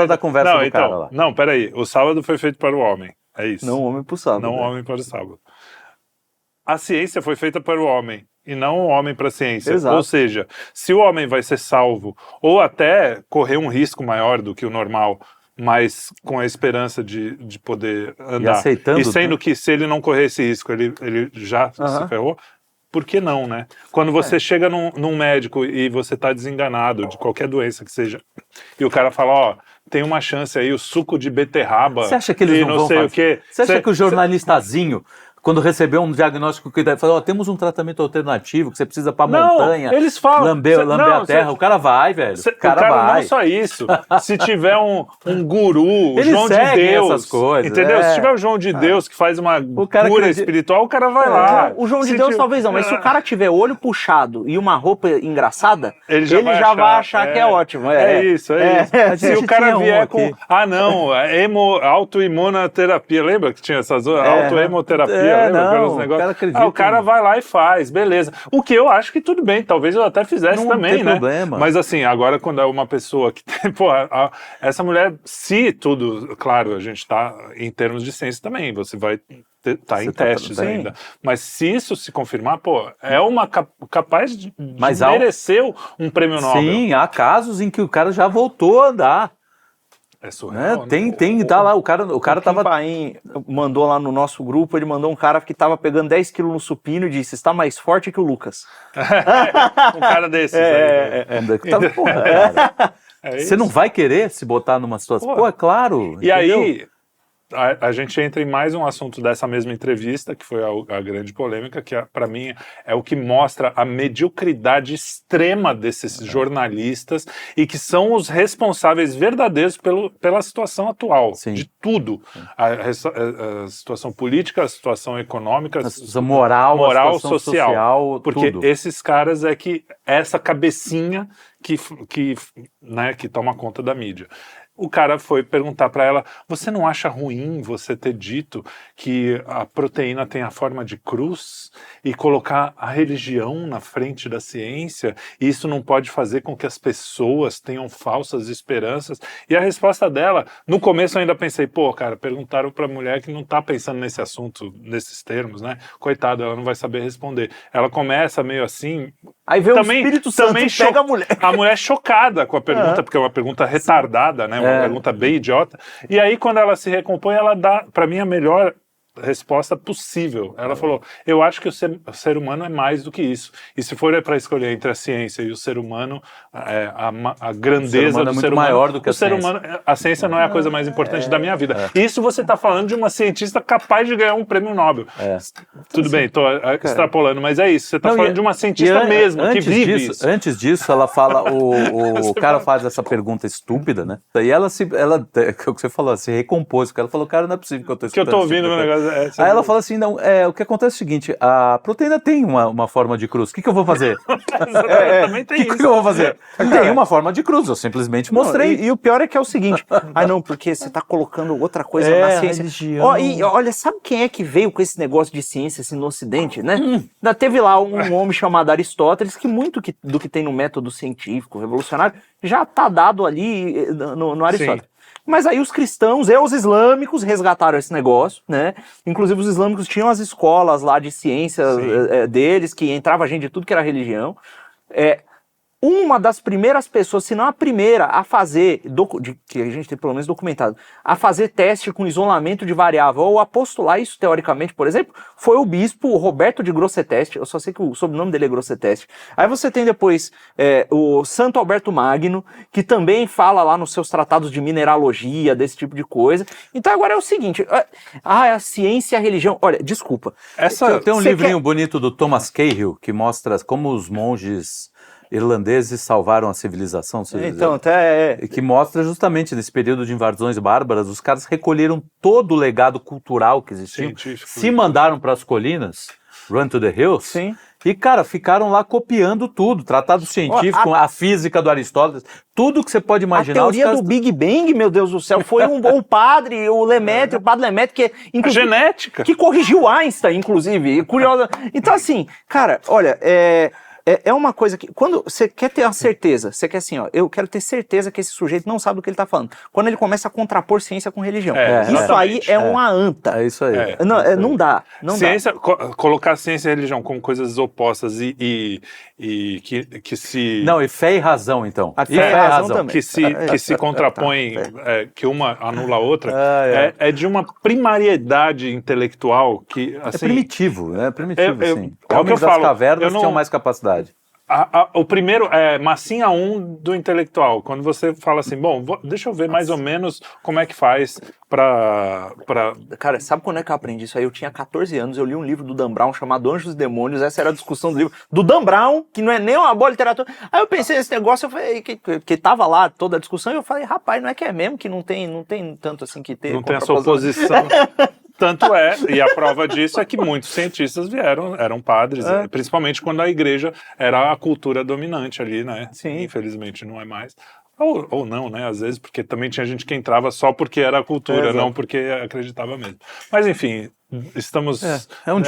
da conversa do cara lá. Não, peraí. O sábado foi feito para o homem. É isso. Não o homem para o sábado. Não o homem para o sábado. A ciência foi feita para o homem e não o homem para a ciência. Exato. Ou seja, se o homem vai ser salvo ou até correr um risco maior do que o normal, mas com a esperança de poder andar, e sendo que se ele não correr esse risco, ele já se ferrou, por que não, né? Quando você chega num médico e você está desenganado de qualquer doença que seja, e o cara fala, tem uma chance aí, o suco de beterraba. Você acha que eles não vão fazer? O quê? Você acha que o jornalistazinho, quando recebeu um diagnóstico que falou, temos um tratamento alternativo que você precisa para montanha, eles falam, lamber a terra, o cara vai, velho. O cara vai. Não só isso. Se tiver um guru, o João de Deus, essas coisas, entendeu? Se tiver o João de Deus que faz uma cura espiritual, o cara vai lá. O João de Deus talvez não, mas se o cara tiver olho puxado e uma roupa engraçada, ele já vai achar que é ótimo. É isso. Se o cara vier com, autoimunoterapia, lembra que tinha essas autohemoterapia? O cara vai lá e faz, beleza. O que eu acho que tudo bem, talvez eu até fizesse não também, tem problema. Mas assim, agora quando é uma pessoa que tem, essa mulher, se tudo, claro, a gente tá em termos de ciência também, você vai tá em testes ainda. Mas se isso se confirmar, é uma capaz de merecer um prêmio Nobel. Sim, há casos em que o cara já voltou a andar. É surreal, tá lá, o cara tava... Paim mandou lá no nosso grupo, ele mandou um cara que tava pegando 10 quilos no supino e disse, está mais forte que o Lucas. Um cara desses Você não vai querer se botar numa situação... é claro. E entendeu? Aí, a gente entra em mais um assunto dessa mesma entrevista, que foi a grande polêmica, que para mim é o que mostra a mediocridade extrema desses jornalistas e que são os responsáveis verdadeiros pela situação atual, Sim. de tudo. A situação política, a situação econômica, A situação moral, a situação social, porque tudo. esses caras é que essa cabecinha que toma conta da mídia. O cara foi perguntar para ela, você não acha ruim você ter dito que a proteína tem a forma de cruz e colocar a religião na frente da ciência, e isso não pode fazer com que as pessoas tenham falsas esperanças? E a resposta dela, no começo eu ainda pensei, pô, cara, perguntaram pra mulher que não tá pensando nesse assunto, nesses termos, né? Coitada, ela não vai saber responder. Ela começa meio assim... Aí vem o Espírito Santo e pega a mulher. A mulher chocada com a pergunta, porque é uma pergunta retardada, né? Uma pergunta bem idiota. E aí, quando ela se recompõe, ela dá, pra mim, a melhor resposta possível. Ela falou, eu acho que o ser humano é mais do que isso. E se for para escolher entre a ciência e o ser humano, a grandeza do ser humano... maior do que a ciência. A ciência não é a coisa mais importante da minha vida. Isso você está falando de uma cientista capaz de ganhar um prêmio Nobel. Tudo bem, estou extrapolando, mas é isso. Você está falando de uma cientista mesmo, que vive isso. Antes disso, ela fala, o cara faz essa pergunta estúpida, né? E ela, o que você falou, se recompôs. Ela falou, cara, não é possível que eu estou escutando. Que eu estou ouvindo o negócio. Aí ela fala assim, não, o que acontece é o seguinte, a proteína tem uma forma de cruz, o que eu vou fazer? Também tem isso. O que eu vou fazer? Tem uma forma de cruz, eu simplesmente mostrei. E o pior é que é o seguinte, não, porque você está colocando outra coisa na ciência. Religião. E olha, sabe quem é que veio com esse negócio de ciência assim, no Ocidente, né? Ainda teve lá um homem chamado Aristóteles, que muito do que tem no método científico revolucionário já está dado ali no Aristóteles. Sim. Mas aí os cristãos e os islâmicos resgataram esse negócio, né? Inclusive os islâmicos tinham as escolas lá de ciências deles, que entrava gente de tudo que era religião. Uma das primeiras pessoas, se não a primeira, a fazer, que a gente tem pelo menos documentado, a fazer teste com isolamento de variável, ou a postular isso teoricamente, por exemplo, foi o bispo Roberto de Grosseteste. Eu só sei que o sobrenome dele é Grosseteste. Aí você tem depois o Santo Alberto Magno, que também fala lá nos seus tratados de mineralogia, desse tipo de coisa. Então agora é o seguinte, a ciência e a religião, olha, desculpa. Tem um livrinho bonito do Thomas Cahill, que mostra como os monges irlandeses salvaram a civilização, então, que mostra justamente nesse período de invasões bárbaras, os caras recolheram todo o legado cultural que existia, se mandaram para as colinas, Run to the Hills, e, cara, ficaram lá copiando tudo, tratado científico, a física do Aristóteles, tudo que você pode imaginar. A teoria do Big Bang, meu Deus do céu, foi um bom padre, o padre Lemaitre, que a genética, que corrigiu Einstein, inclusive, curiosa. Então, assim, cara, olha, é uma coisa que, quando você quer ter a certeza, você quer assim, eu quero ter certeza que esse sujeito não sabe do que ele está falando. Quando ele começa a contrapor ciência com religião. Isso aí é uma anta. É isso aí. Não dá. Ciência, colocar ciência e religião como coisas opostas e que se... Não, e fé e razão, então. A fé e a razão também. Que se contrapõem, que uma anula a outra, é de uma primariedade intelectual que, assim... É primitivo, né? Primitivo, sim. É o que eu falo. As cavernas tinham mais capacidade. O primeiro é massinha 1 do intelectual. Quando você fala assim, bom, deixa eu ver mais ou menos como é que faz pra... Cara, sabe quando é que eu aprendi isso aí? Eu tinha 14 anos, eu li um livro do Dan Brown chamado Anjos e Demônios. Essa era a discussão do livro do Dan Brown, que não é nem uma boa literatura. Aí eu pensei nesse negócio, eu falei, que tava lá toda a discussão, e eu falei, rapaz, não é que é mesmo que não tem tanto assim que ter... Não tem essa oposição... Tanto e a prova disso é que muitos cientistas eram padres, principalmente quando a igreja era a cultura dominante ali, né? Sim. Infelizmente não é mais. Ou não, né? Às vezes, porque também tinha gente que entrava só porque era a cultura, não porque acreditava mesmo. Mas enfim, estamos... É um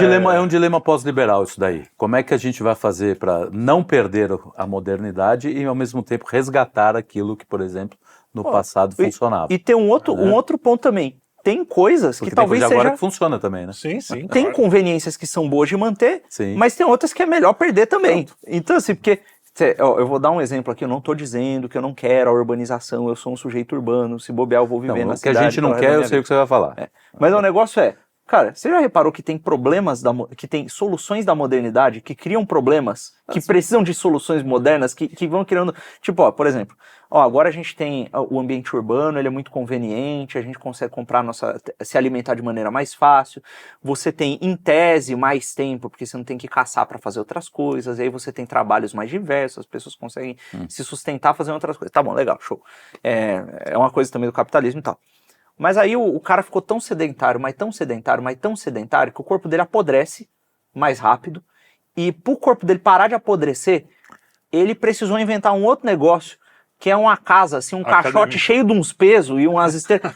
dilema pós-liberal isso daí. Como é que a gente vai fazer para não perder a modernidade e ao mesmo tempo resgatar aquilo que, por exemplo, no passado funcionava? E tem um outro ponto também. Tem coisas que talvez seja... agora que funciona também, né? Sim. Tem claro. conveniências que são boas de manter, mas tem outras que é melhor perder também. Então, assim, porque... eu vou dar um exemplo aqui, eu não estou dizendo que eu não quero a urbanização, eu sou um sujeito urbano, se bobear eu vou viver na cidade. O que a gente não quer, eu sei o que você vai falar. Mas o negócio Cara, você já reparou que tem problemas, que tem soluções da modernidade que criam problemas, que precisam de soluções modernas, que vão criando... Tipo, ó, por exemplo, agora a gente tem o ambiente urbano, ele é muito conveniente, a gente consegue se alimentar de maneira mais fácil, você tem, em tese, mais tempo, porque você não tem que caçar para fazer outras coisas, e aí você tem trabalhos mais diversos, as pessoas conseguem se sustentar fazendo outras coisas. Tá bom, legal, show. É uma coisa também do capitalismo e tal. Mas aí o cara ficou tão sedentário, mas tão sedentário, que o corpo dele apodrece mais rápido. E pro corpo dele parar de apodrecer, ele precisou inventar um outro negócio, que é uma casa, assim, um caixote cheio de uns pesos e umas esteiras,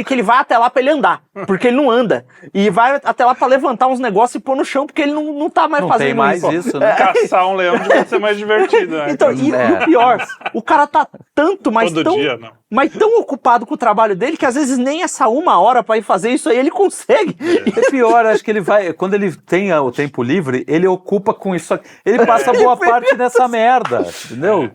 que ele vai até lá pra ele andar, porque ele não anda. E vai até lá pra levantar uns negócios e pôr no chão, porque ele não tá mais fazendo mais isso, né? Caçar um leão devia ser mais divertido, né? Então, e o pior, o cara tá tanto, mas tão ocupado com o trabalho dele, que às vezes nem essa 1 hora pra ir fazer isso aí ele consegue. É pior, acho que ele vai, quando ele tem o tempo livre, ele ocupa com isso, ele passa boa parte dessa merda, entendeu?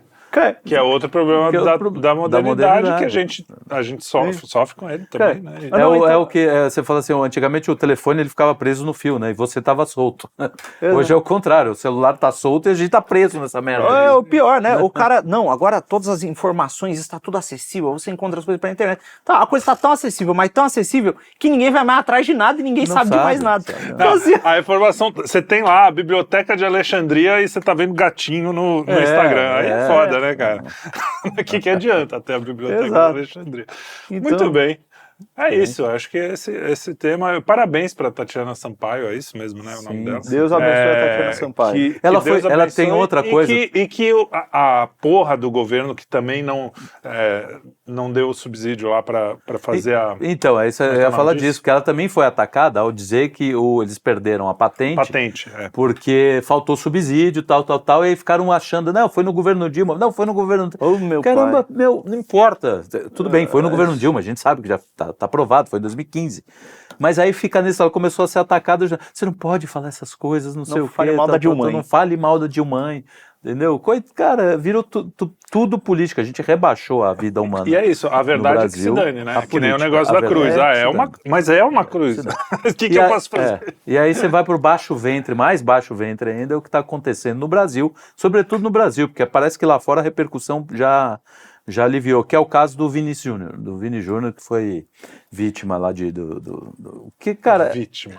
Que é outro problema da modernidade que a gente sofre com ele também, né? É o que você fala assim, antigamente o telefone ele ficava preso no fio, né? E você tava solto. Hoje é o contrário, o celular tá solto e a gente tá preso nessa merda. É o pior, né? O cara, não, agora todas as informações, está tudo acessível, você encontra as coisas pela internet. Tá, a coisa tá tão acessível, mas tão acessível, que ninguém vai mais atrás de nada e ninguém sabe de mais nada. Então, assim, a informação, você tem lá a Biblioteca de Alexandria e você tá vendo gatinho no Instagram. Aí é foda, né, cara? O que adianta até a Biblioteca de Alexandria? Então, muito bem. É isso, acho que esse tema... Parabéns para Tatiana Sampaio, é isso mesmo, né? O nome dela. Deus abençoe a Tatiana Sampaio. Ela tem outra coisa. E que a porra do governo que também não deu o subsídio lá para fazer a... Então, eu ia falar disso, porque ela também foi atacada ao dizer que eles perderam a patente. Porque faltou subsídio, tal, e aí ficaram achando, não, foi no governo Dilma, não, foi no governo... Caramba, não importa. Tudo bem, foi no governo Dilma, a gente sabe que já tá aprovado, foi em 2015. Mas aí fica nisso, ela começou a ser atacada, você não pode falar essas coisas, não sei o quê. Não fale mal da Dilma. Não fale mal da Dilma, entendeu? Cara, virou tudo política, a gente rebaixou a vida humana. E é isso, a verdade é que se dane, né? Que nem o negócio da cruz. Mas é uma cruz. O que eu posso fazer? E aí você vai pro baixo ventre, mais baixo ventre ainda, é o que está acontecendo no Brasil, sobretudo no Brasil, porque parece que lá fora a repercussão já aliviou, que é o caso do Vini Júnior, que foi vítima lá que, cara... Vítima.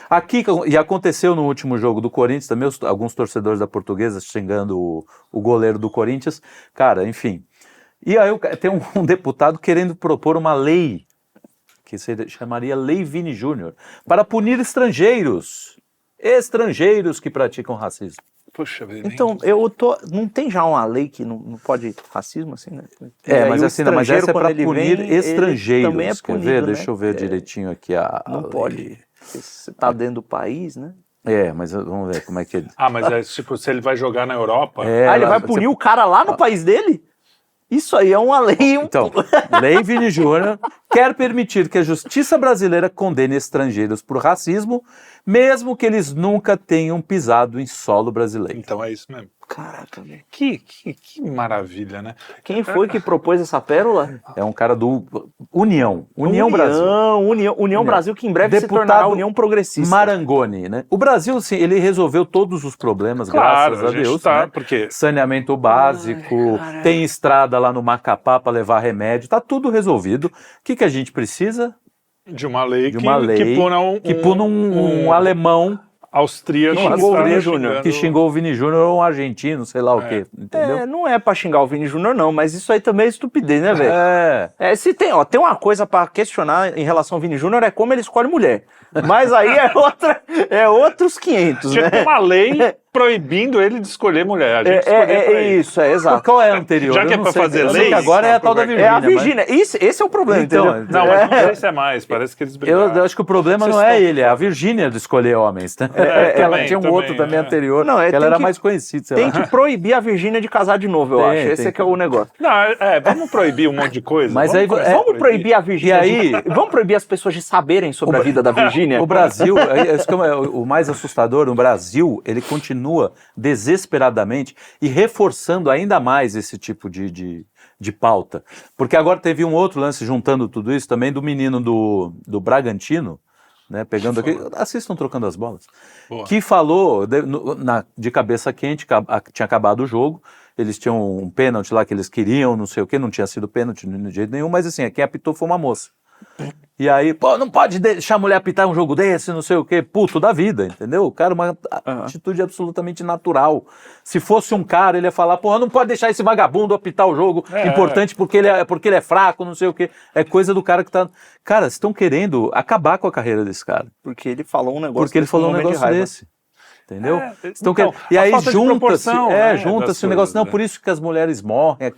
Aqui, e aconteceu no último jogo do Corinthians, também alguns torcedores da Portuguesa xingando o goleiro do Corinthians, cara, enfim. E aí tem um deputado querendo propor uma lei, que se chamaria Lei Vini Júnior, para punir estrangeiros que praticam racismo. Puxa vida. Então, não tem já uma lei que não pode racismo, assim, né? Mas essa é para punir estrangeiros. Também é punido, quer ver? né? Deixa eu ver direitinho aqui não pode. Você tá dentro do país, né? Mas vamos ver como é que... Mas tipo, se ele vai jogar na Europa... ele vai punir o cara lá no país dele? Isso aí é uma lei... Então, Lei Vini Júnior quer permitir que a justiça brasileira condene estrangeiros por racismo, mesmo que eles nunca tenham pisado em solo brasileiro. Então é isso mesmo. Caraca, velho. Que maravilha, né? Quem foi que propôs essa pérola? É um cara do União Brasil. União Brasil, que em breve se tornará União Progressista. Marangoni, né? O Brasil, sim, ele resolveu todos os problemas, graças a Deus, né? Porque... Saneamento básico, tem estrada lá no Macapá para levar remédio, tá tudo resolvido. O que a gente precisa? De uma lei que puna um alemão austríaco que xingou o Vini Júnior ou um argentino, sei lá o quê, entendeu? Não é pra xingar o Vini Júnior não, mas isso aí também é estupidez, né, velho? Se tem uma coisa pra questionar em relação ao Vini Júnior, é como ele escolhe mulher. Mas aí é outros 500, Tinha né? que ter uma lei proibindo ele de escolher mulher. A gente isso, exato. Qual é a anterior? Já que é pra fazer lei... Agora é a tal da Virgínia. É a Virgínia. Esse é o problema, entendeu? Não, mas não sei se é mais. Parece que eles brigaram. Eu acho que o problema não é ele, é a Virgínia de escolher homens, né? Ela tinha um outro também anterior, que ela era mais conhecida. Tem que proibir a Virgínia de casar de novo, eu acho. Esse é o negócio. Não, vamos proibir um monte de coisa. Mas vamos proibir a Virgínia. Vamos proibir as pessoas de saberem sobre a vida da Virgínia. O Brasil, o mais assustador, no Brasil, ele continua desesperadamente e reforçando ainda mais esse tipo de pauta. Porque agora teve um outro lance juntando tudo isso também do menino do Bragantino, né, pegando aqui, assistam Trocando as Bolas, Boa. que falou de cabeça quente, tinha acabado o jogo, eles tinham um pênalti lá que eles queriam, não sei o que, não tinha sido pênalti de jeito nenhum, mas assim, quem apitou foi uma moça. E aí, pô, não pode deixar a mulher apitar um jogo desse, não sei o quê, puto da vida, entendeu? O cara, uma atitude absolutamente natural. Se fosse um cara, ele ia falar, pô, não pode deixar esse vagabundo apitar o jogo, importante porque ele é fraco, não sei o quê. É coisa do cara que tá... Cara, vocês estão querendo acabar com a carreira desse cara. Porque ele falou um negócio Porque ele falou um negócio desse. Entendeu? Então, e aí falta de junta-se né, junta-se o negócio. Não, por isso que as mulheres morrem.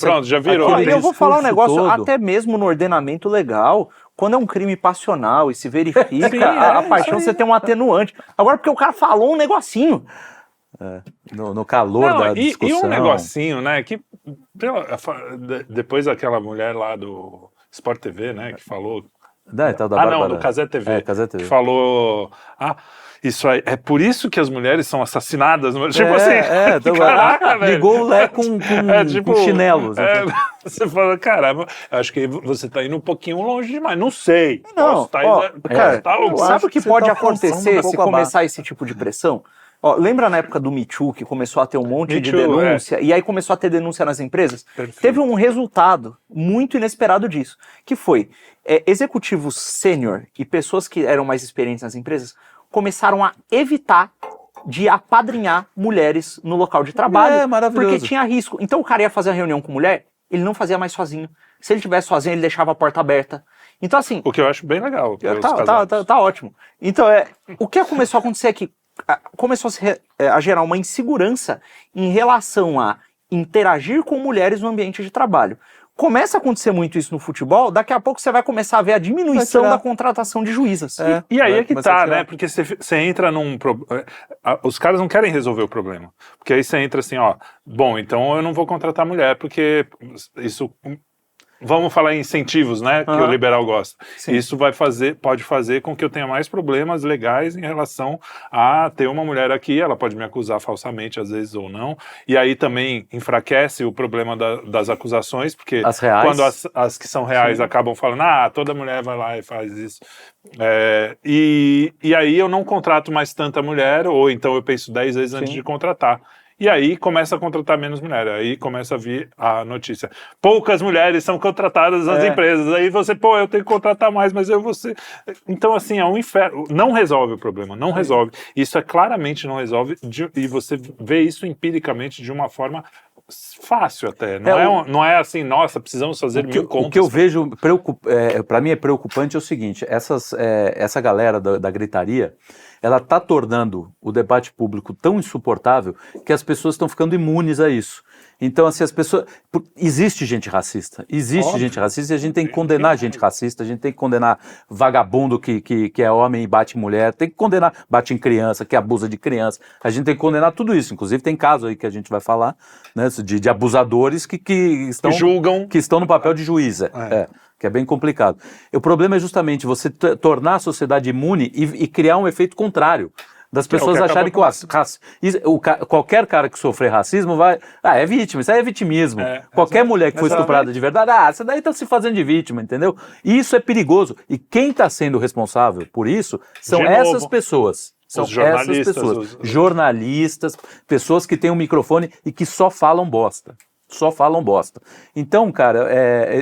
Pronto, já virou. Olha, eu vou falar um negócio, todo. até mesmo no ordenamento legal, quando é um crime passional e se verifica Sim, a paixão, você tem um atenuante. Agora, porque o cara falou um negocinho. No calor Não, da e discussão. um negocinho, né, que depois aquela mulher lá do Sport TV, né, que falou... Não, do Cazé TV, Cazé TV. que falou... isso aí, é por isso que as mulheres são assassinadas. Tipo então, caraca, velho. ligou o Lé com chinelos. Você fala, caramba, acho que você tá indo um pouquinho longe demais. Não sei. Não, cara, sabe o que você pode tá acontecer forçando um se pouco a começar esse tipo de pressão? Ó, lembra na época do Me Too, que começou a ter um monte de denúncia, e aí começou a ter denúncia nas empresas? Perfeito. Teve um resultado muito inesperado disso, que foi executivos sênior e pessoas que eram mais experientes nas empresas começaram a evitar de apadrinhar mulheres no local de trabalho, maravilhoso. porque tinha risco. Então o cara ia fazer a reunião com mulher, ele não fazia mais sozinho. Se ele estivesse sozinho, ele deixava a porta aberta. Então assim... O que eu acho bem legal. Tá ótimo. Então, o que começou a acontecer é que começou a gerar uma insegurança em relação a interagir com mulheres no ambiente de trabalho. Começa a acontecer muito isso no futebol, daqui a pouco você vai começar a ver a diminuição da contratação de juízas. E aí é que tá, né? Porque você entra num... Os caras não querem resolver o problema. Porque aí você entra assim, bom, então eu não vou contratar mulher, porque isso... Vamos falar em incentivos, né, que o liberal gosta. Sim. Isso pode fazer com que eu tenha mais problemas legais em relação a ter uma mulher aqui, ela pode me acusar falsamente, às vezes, ou não, e aí também enfraquece o problema das acusações, porque quando as que são reais acabam falando, toda mulher vai lá e faz isso. E aí eu não contrato mais tanta mulher, ou então eu penso 10 vezes antes de contratar. E aí começa a contratar menos mulheres, aí começa a vir a notícia. Poucas mulheres são contratadas nas empresas, aí você, eu tenho que contratar mais, mas eu vou ser... Então, assim, é um inferno. Não resolve o problema, não resolve. Isso claramente não resolve, e você vê isso empiricamente de uma forma fácil até. Não é assim, nossa, precisamos fazer 1000 contas. O que eu vejo, para mim é preocupante é o seguinte, essa galera da gritaria, ela está tornando o debate público tão insuportável que as pessoas estão ficando imunes a isso. Então, assim, existe gente racista, e a gente tem que condenar gente racista, a gente tem que condenar vagabundo que é homem e bate em mulher, tem que condenar, bate em criança, que abusa de criança, a gente tem que condenar tudo isso. Inclusive tem caso aí que a gente vai falar, né, de abusadores que julgam, que estão no papel de juiz, que é bem complicado. O problema é justamente você tornar a sociedade imune e criar um efeito contrário. Das pessoas acharem que qualquer cara que sofrer racismo é vítima, isso aí é vitimismo. Qualquer mulher que foi estuprada de verdade, essa daí tá se fazendo de vítima, entendeu? E isso é perigoso. E quem está sendo responsável por isso são essas pessoas. São essas pessoas. Jornalistas, pessoas que têm um microfone e que só falam bosta. Então, cara,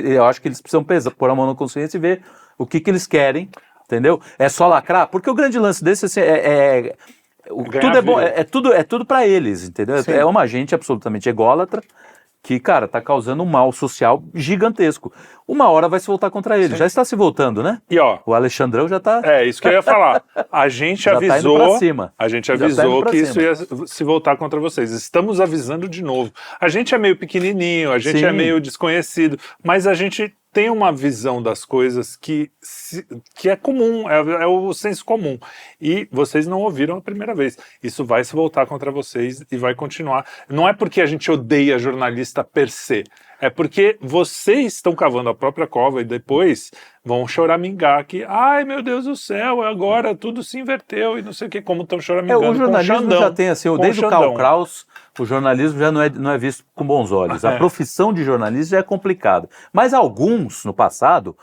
eu acho que eles precisam pôr a mão na consciência e ver o que eles querem. Entendeu? É só lacrar? Porque o grande lance desse assim, tudo é bom, é tudo para eles, entendeu? Sim. É uma gente absolutamente ególatra que, cara, tá causando um mal social gigantesco. Uma hora vai se voltar contra ele. Sim. Já está se voltando, né? E o Alexandrão já tá... isso que eu ia falar. A gente avisou, que isso ia se voltar contra vocês. Estamos avisando de novo. A gente é meio pequenininho, a gente é meio desconhecido, mas a gente tem uma visão das coisas que é comum, é o senso comum. E vocês não ouviram a primeira vez. Isso vai se voltar contra vocês e vai continuar. Não é porque a gente odeia jornalista per se. É porque vocês estão cavando a própria cova e depois vão choramingar que, ai meu Deus do céu, agora tudo se inverteu e não sei o que, como estão choramingando. O jornalismo com Xandão, já tem assim, desde o Xandão. Karl Kraus, o jornalismo já não é visto com bons olhos. A profissão de jornalista já é complicada. Mas alguns, no passado,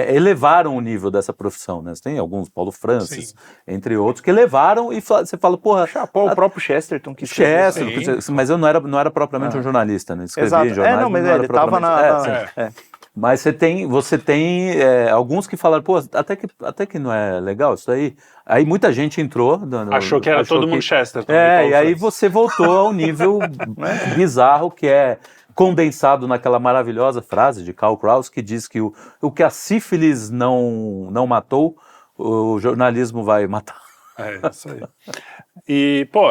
elevaram o nível dessa profissão, né? Tem alguns, Paulo Francis, entre outros, que elevaram e você fala, porra... O próprio Chesterton que escreveu. Chesterton, mas eu não era propriamente um jornalista, né? Escrevia Exato. em jornais, Não, mas não era ele tava propriamente- Mas você tem alguns que falaram, pô, até que não é legal isso aí. Aí muita gente entrou. Achou que era todo mundo Chesterton. E aí você voltou ao nível bizarro que é condensado naquela maravilhosa frase de Karl Kraus que diz que o que a sífilis não matou, o jornalismo vai matar. É isso aí. E, pô,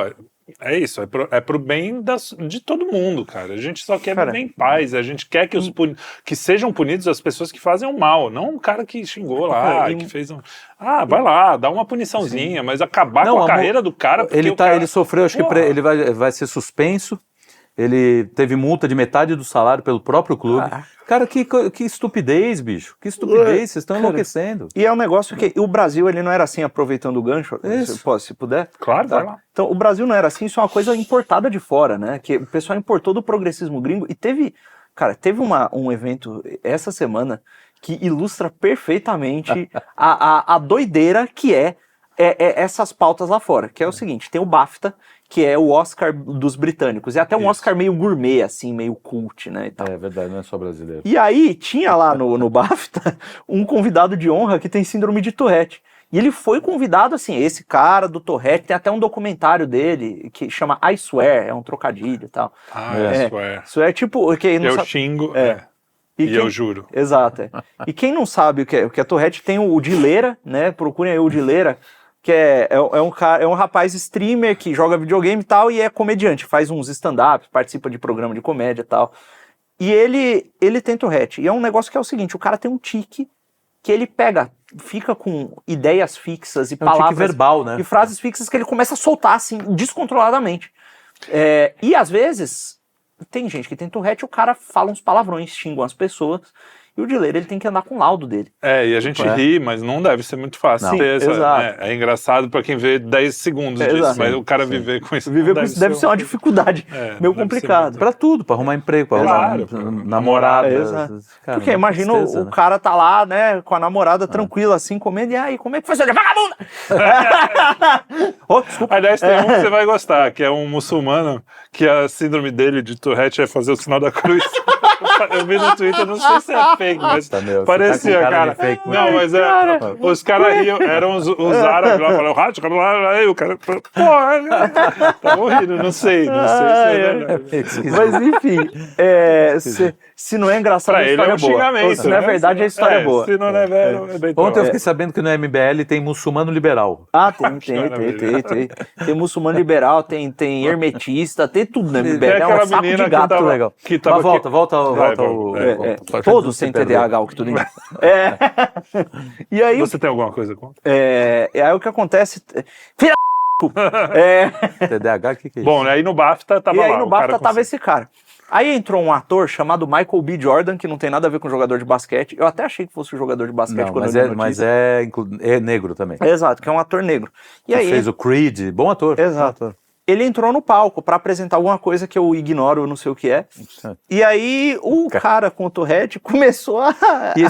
é isso, é pro bem de todo mundo, cara. A gente só quer viver em paz, a gente quer que sejam punidos as pessoas que fazem o mal, não um cara que xingou lá, que fez um... vai lá, dá uma puniçãozinha, mas acabar com a carreira do cara... Ele sofreu, acho que ele vai ser suspenso. Ele teve multa de metade do salário pelo próprio clube. Cara, que estupidez, bicho. Que estupidez, vocês estão enlouquecendo. E é um negócio que o Brasil, ele não era assim, aproveitando o gancho, se puder. Claro, vai lá. Então, o Brasil não era assim, isso é uma coisa importada de fora, né? Que o pessoal importou do progressismo gringo e teve um evento essa semana que ilustra perfeitamente a doideira que é essas pautas lá fora, que é o seguinte, tem o BAFTA, que é o Oscar dos britânicos, é até um Oscar meio gourmet, assim, meio cult, né, e tal. É verdade, não é só brasileiro. E aí, tinha lá no BAFTA um convidado de honra que tem síndrome de Tourette, e ele foi convidado, assim, esse cara do Tourette, tem até um documentário dele, que chama I Swear, é um trocadilho e tal. I Swear. Isso é tipo... Eu xingo, E eu juro. Exato, E quem não sabe o que é Tourette, tem o Dileira, né, procurem aí o Dileira, que é um rapaz streamer que joga videogame e tal, e é comediante, faz uns stand-ups, participa de programa de comédia e tal. E ele tem Tourette. E é um negócio que é o seguinte, o cara tem um tique que ele fica com ideias fixas e palavras... Um tique verbal, né? E frases fixas que ele começa a soltar, assim, descontroladamente. E às vezes, tem gente que tem Tourette, o cara fala uns palavrões, xingam as pessoas... E o Dileira, ele tem que andar com o laudo dele. E a gente ri, mas não deve ser muito fácil. Sim, exato. É engraçado pra quem vê 10 segundos disso, mas o cara viver com isso... Viver com isso deve ser uma dificuldade meio complicado. Pra tudo, pra arrumar emprego, pra arrumar namorada. Cara, porque imagina o cara tá lá, né, com a namorada tranquila, assim, comendo, e aí, como é que faz? Vagabunda! Desculpa. Aliás, tem um que você vai gostar, que é um muçulmano, que a síndrome dele de Tourette é fazer o sinal da cruz. Eu vi no Twitter, não sei se é fake, mas parecia, cara. Fake, não, mas os caras riam, eram os árabes lá, falaram, aí o cara, porra, tá morrendo, não sei se é verdade. Mas enfim, se não é engraçado, pra a história ele é um xingamento. Se não é verdade, a história é boa. Se não é velho, é bem Ontem eu fiquei sabendo que no MBL tem muçulmano liberal. Tem muçulmano liberal, tem hermetista, tem tudo no MBL. É um saco de gato legal. Mas volta todos têm TDAH, o que tudo indica. E aí, você tem alguma coisa contra? Aí o que acontece... Filha TDAH, o que é isso? Bom, aí no BAFTA tava lá. E aí no BAFTA tava esse cara. Aí entrou um ator chamado Michael B. Jordan, que não tem nada a ver com jogador de basquete. Eu até achei que fosse um jogador de basquete quando eu li a notícia. Mas é negro também. Exato, que é um ator negro. E aí, fez o Creed, bom ator. Exato. Ele entrou no palco pra apresentar alguma coisa que eu ignoro, eu não sei o que é. E aí o cara com o Tourette começou a... E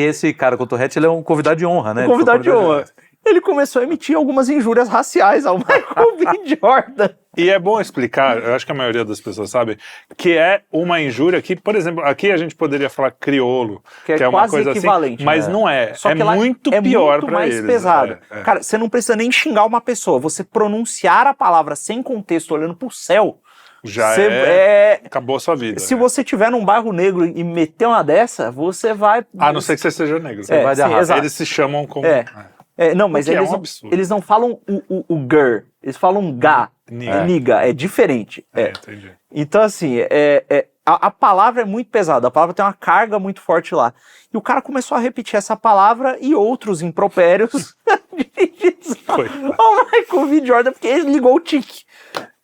esse cara com o Tourette, ele é um convidado de honra, né? Convidado de honra. Ele começou a emitir algumas injúrias raciais ao Michael B. Jordan. E é bom explicar, eu acho que a maioria das pessoas sabe, que é uma injúria que, por exemplo, aqui a gente poderia falar crioulo, que é uma coisa equivalente, assim, mas não é. Só que é muito pior muito pra eles. É muito mais pesado. Cara, você não precisa nem xingar uma pessoa, você pronunciar a palavra sem contexto, olhando pro céu, já acabou a sua vida. Se você tiver num bairro negro e meter uma dessa, você vai... A não ser que você seja negro. Você vai de arrasto. Eles se chamam como... não, mas eles não falam o GER, eles falam GA, niga, é diferente. Entendi. Então, assim, a palavra é muito pesada, a palavra tem uma carga muito forte lá. E o cara começou a repetir essa palavra e outros impropérios dirigidos ao Michael B. Jordan, porque ele ligou o tique.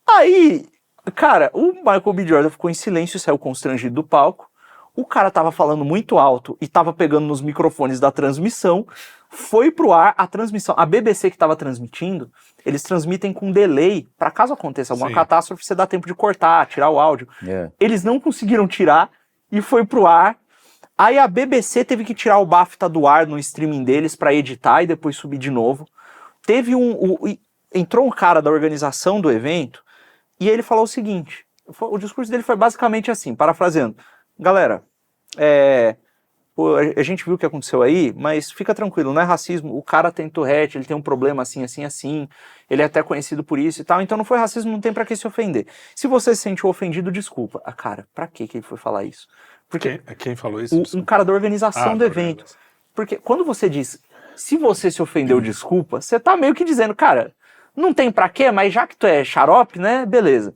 Aí, Cara, o Michael B. Jordan ficou em silêncio e saiu constrangido do palco. O cara tava falando muito alto e tava pegando nos microfones da transmissão. Foi pro ar a transmissão. A BBC que tava transmitindo, eles transmitem com delay, para caso aconteça alguma catástrofe, você dá tempo de cortar, tirar o áudio. Eles não conseguiram tirar e foi pro ar. Aí a BBC teve que tirar o BAFTA do ar no streaming deles para editar e depois subir de novo. Entrou um cara da organização do evento e ele falou o seguinte, o discurso dele foi basicamente assim, parafraseando: galera, a gente viu o que aconteceu aí, mas fica tranquilo, não é racismo, o cara tem Tourette, ele tem um problema assim, assim, assim, ele é até conhecido por isso e tal, então não foi racismo, não tem pra que se ofender. Se você se sentiu ofendido, desculpa. Cara, pra que ele foi falar isso? Porque quem falou isso? Um cara da organização do evento. Porque quando você diz, se você se ofendeu, desculpa, você tá meio que dizendo, cara, não tem pra quê, mas já que tu é xarope, né, beleza.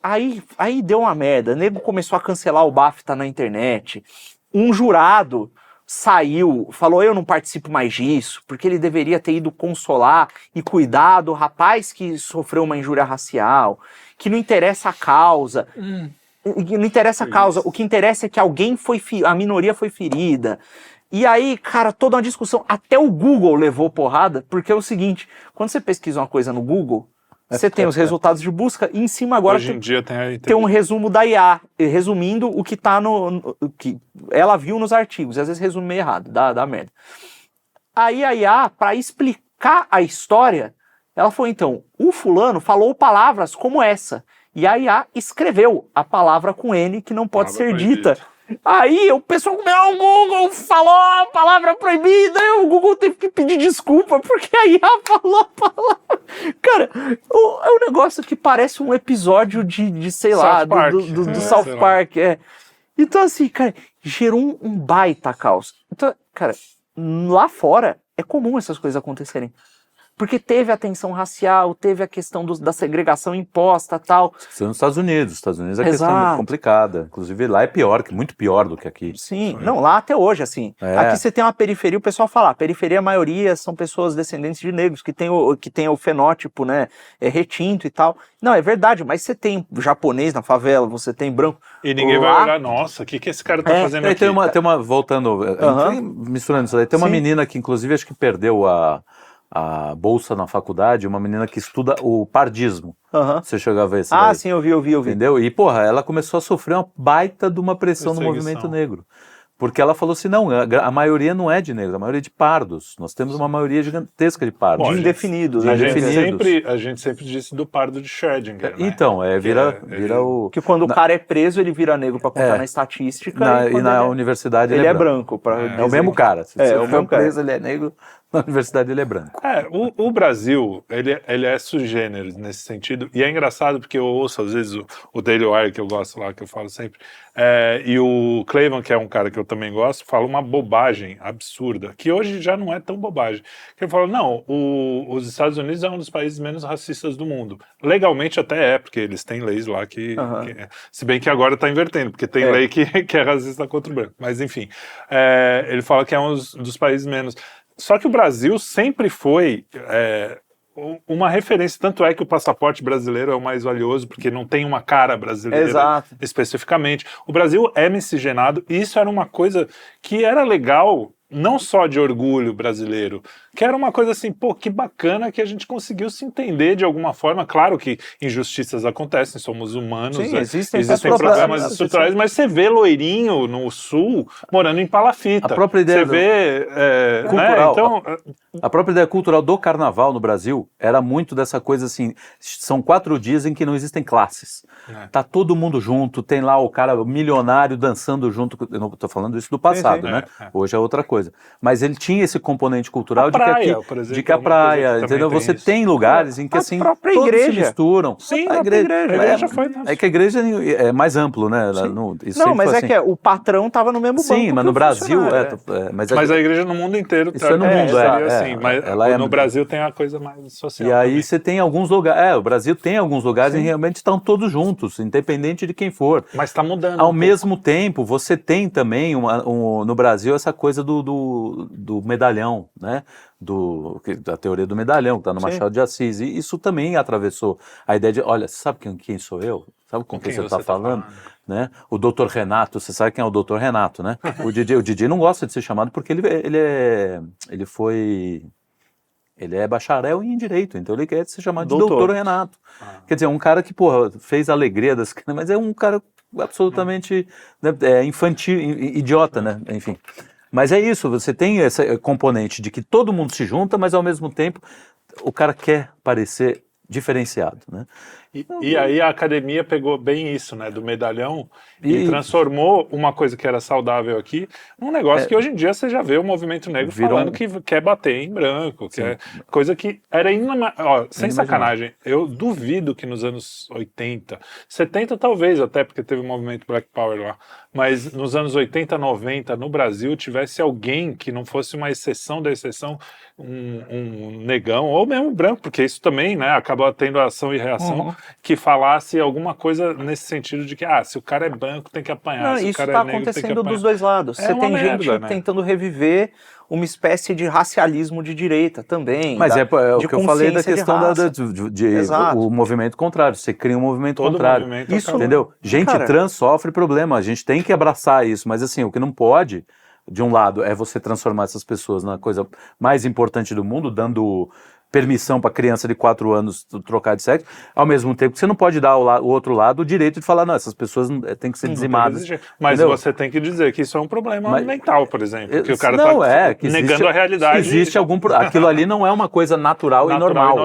Aí deu uma merda, o nego começou a cancelar o BAFTA na internet, um jurado saiu, falou, eu não participo mais disso, porque ele deveria ter ido consolar e cuidar do rapaz que sofreu uma injúria racial, que não interessa a causa, não interessa a causa, o que interessa é que a minoria foi ferida. E aí, cara, toda uma discussão, até o Google levou porrada, porque é o seguinte, quando você pesquisa uma coisa no Google, você tem os resultados de busca e em cima agora hoje em dia tem um resumo da IA, resumindo o que tá que ela viu nos artigos, às vezes resume meio errado, dá merda. Aí a IA, para explicar a história, ela falou, então, o fulano falou palavras como essa, e a IA escreveu a palavra com N que não pode ser dita. Aí o pessoal o Google falou a palavra proibida, e o Google teve que pedir desculpa, porque a IA falou a palavra. Cara, é um negócio que parece um episódio de sei lá, do South Park. Então assim, cara, gerou um baita caos. Então, cara, lá fora é comum essas coisas acontecerem. Porque teve a tensão racial, teve a questão da segregação imposta e tal. Isso nos Estados Unidos. A questão é muito complicada. Inclusive lá é pior, muito pior do que aqui. Sim, não, lá até hoje, assim. Aqui você tem uma periferia, o pessoal fala, a periferia, a maioria são pessoas descendentes de negros, que tem o fenótipo, né, retinto e tal. Não, é verdade, mas você tem japonês na favela, você tem branco. E ninguém vai olhar, nossa, o que esse cara tá fazendo aqui? Tem uma voltando, misturando isso aí, tem uma menina que inclusive acho que perdeu a bolsa na faculdade, uma menina que estuda o pardismo. Você chegou a ver isso? Sim, eu vi. Entendeu? E, porra, ela começou a sofrer uma baita de uma pressão no movimento negro. Porque ela falou assim, não, a maioria não é de negros, a maioria é de pardos. Nós temos uma maioria gigantesca de pardos. De indefinidos. A gente sempre disse do pardo de Schrödinger, né? Então, vira o... Que quando o cara é preso, ele vira negro pra contar na estatística. E na universidade ele é branco. É o mesmo cara. Se o for preso, ele é negro. Na universidade ele é branco. O Brasil, ele é sui generis nesse sentido, e é engraçado porque eu ouço às vezes o Daily Wire, que eu gosto lá, que eu falo sempre, e o Clayman, que é um cara que eu também gosto, fala uma bobagem absurda, que hoje já não é tão bobagem, que ele fala, não, os Estados Unidos é um dos países menos racistas do mundo. Legalmente até porque eles têm leis lá que se bem que agora está invertendo, porque tem lei que é racista contra o branco, mas enfim, ele fala que é um dos países menos. Só que o Brasil sempre foi uma referência, tanto é que o passaporte brasileiro é o mais valioso, porque não tem uma cara brasileira especificamente. O Brasil é miscigenado, e isso era uma coisa que era legal, não só de orgulho brasileiro, que era uma coisa assim, pô, que bacana que a gente conseguiu se entender de alguma forma. Claro que injustiças acontecem, somos humanos, sim, existem problemas estruturais, mas você vê loirinho no sul morando em palafita. A própria ideia você vê cultural, então, a própria ideia cultural do carnaval no Brasil era muito dessa coisa assim, são 4 dias em que não existem classes. Tá todo mundo junto, tem lá o cara milionário dançando junto, eu não tô falando isso do passado, né? Hoje é outra coisa. Mas ele tinha esse componente cultural de que a praia, entendeu? Você tem lugares em que assim todos se misturam. Sim, a igreja foi. É que a igreja é mais amplo, né? Não, mas é que o patrão tava no mesmo banco. Sim, mas no Brasil mas a igreja no mundo inteiro. Isso é no mundo, assim, mas no Brasil tem a coisa mais social. E aí você tem alguns lugares. O Brasil tem alguns lugares em que realmente estão todos juntos, independente de quem for. Mas está mudando. Ao mesmo tempo, você tem também no Brasil essa coisa do medalhão, né? da teoria do medalhão, que está no Sim. Machado de Assis. E isso também atravessou a ideia de, olha, sabe quem sou eu? Sabe com quem você está falando? Né? O doutor Renato, você sabe quem é o doutor Renato, né? O Didi não gosta de ser chamado porque ele é bacharel em direito, então ele quer ser chamado de doutor Renato. Quer dizer, um cara que, porra, fez a alegria das crianças, mas é um cara absolutamente infantil, idiota, né? Enfim. Mas é isso, você tem esse componente de que todo mundo se junta, mas ao mesmo tempo o cara quer parecer diferenciado, né? E aí a academia pegou bem isso, né, do medalhão e transformou uma coisa que era saudável aqui num negócio que hoje em dia você já vê o movimento negro falando que quer bater em branco, que é coisa que era sem sacanagem, eu duvido que nos anos 80, 70 talvez até, porque teve o movimento Black Power lá, mas nos anos 80, 90 no Brasil tivesse alguém que não fosse uma exceção da exceção, um negão, ou mesmo branco, porque isso também, né, acaba tendo ação e reação, que falasse alguma coisa nesse sentido de que, se o cara é branco tem que apanhar, se o cara é negro tem que apanhar. Isso está acontecendo dos dois lados. Você tem merda, gente né? tentando reviver uma espécie de racialismo de direita também. Mas é o que eu falei da questão o o movimento contrário. Você cria um movimento contrário. Isso, entendeu? Gente trans sofre problema, a gente tem que abraçar isso, mas assim, o que não pode, de um lado, é você transformar essas pessoas na coisa mais importante do mundo, dando permissão para criança de 4 anos trocar de sexo, ao mesmo tempo que você não pode dar o outro lado o direito de falar, não, essas pessoas têm que ser dizimadas. Mas entendeu? Você tem que dizer que isso é um problema mental, por exemplo, que o cara negando a realidade. Existe aquilo ali não é uma coisa natural e normal.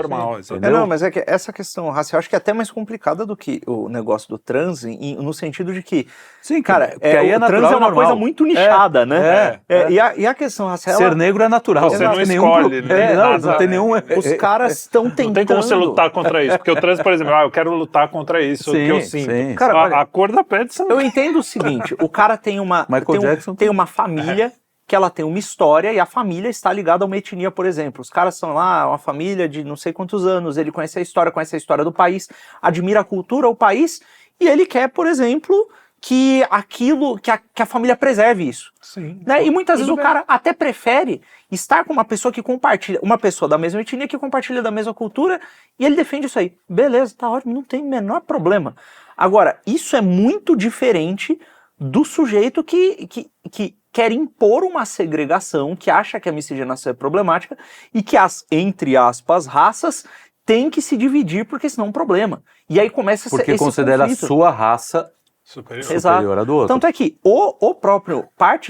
Não, mas é que essa questão racial acho que é até mais complicada do que o negócio do trans, no sentido de que, sim, cara, o trans é uma coisa muito nichada, né? E a questão racial... Ser negro é natural. Você não escolhe, né? Não tem nenhum... Os caras estão tentando... Não tem como você lutar contra isso, porque o trans, por exemplo, eu quero lutar contra isso, que eu sinto. Cara, a cor da pele... Eu entendo o seguinte, o cara tem uma família, que ela tem uma história, e a família está ligada a uma etnia, por exemplo. Os caras são lá, uma família de não sei quantos anos, ele conhece a história do país, admira a cultura, o país, e ele quer, por exemplo... que a família preserve isso. Sim. Né? E muitas vezes o cara até prefere estar com uma pessoa que compartilha, uma pessoa da mesma etnia que compartilha da mesma cultura, e ele defende isso aí. Beleza, tá ótimo, não tem o menor problema. Agora, isso é muito diferente do sujeito que quer impor uma segregação, que acha que a miscigenação é problemática, e que as, entre aspas, raças têm que se dividir, porque senão é um problema. E aí começa porque esse considera conflito. A sua raça superior à do outro. Tanto é que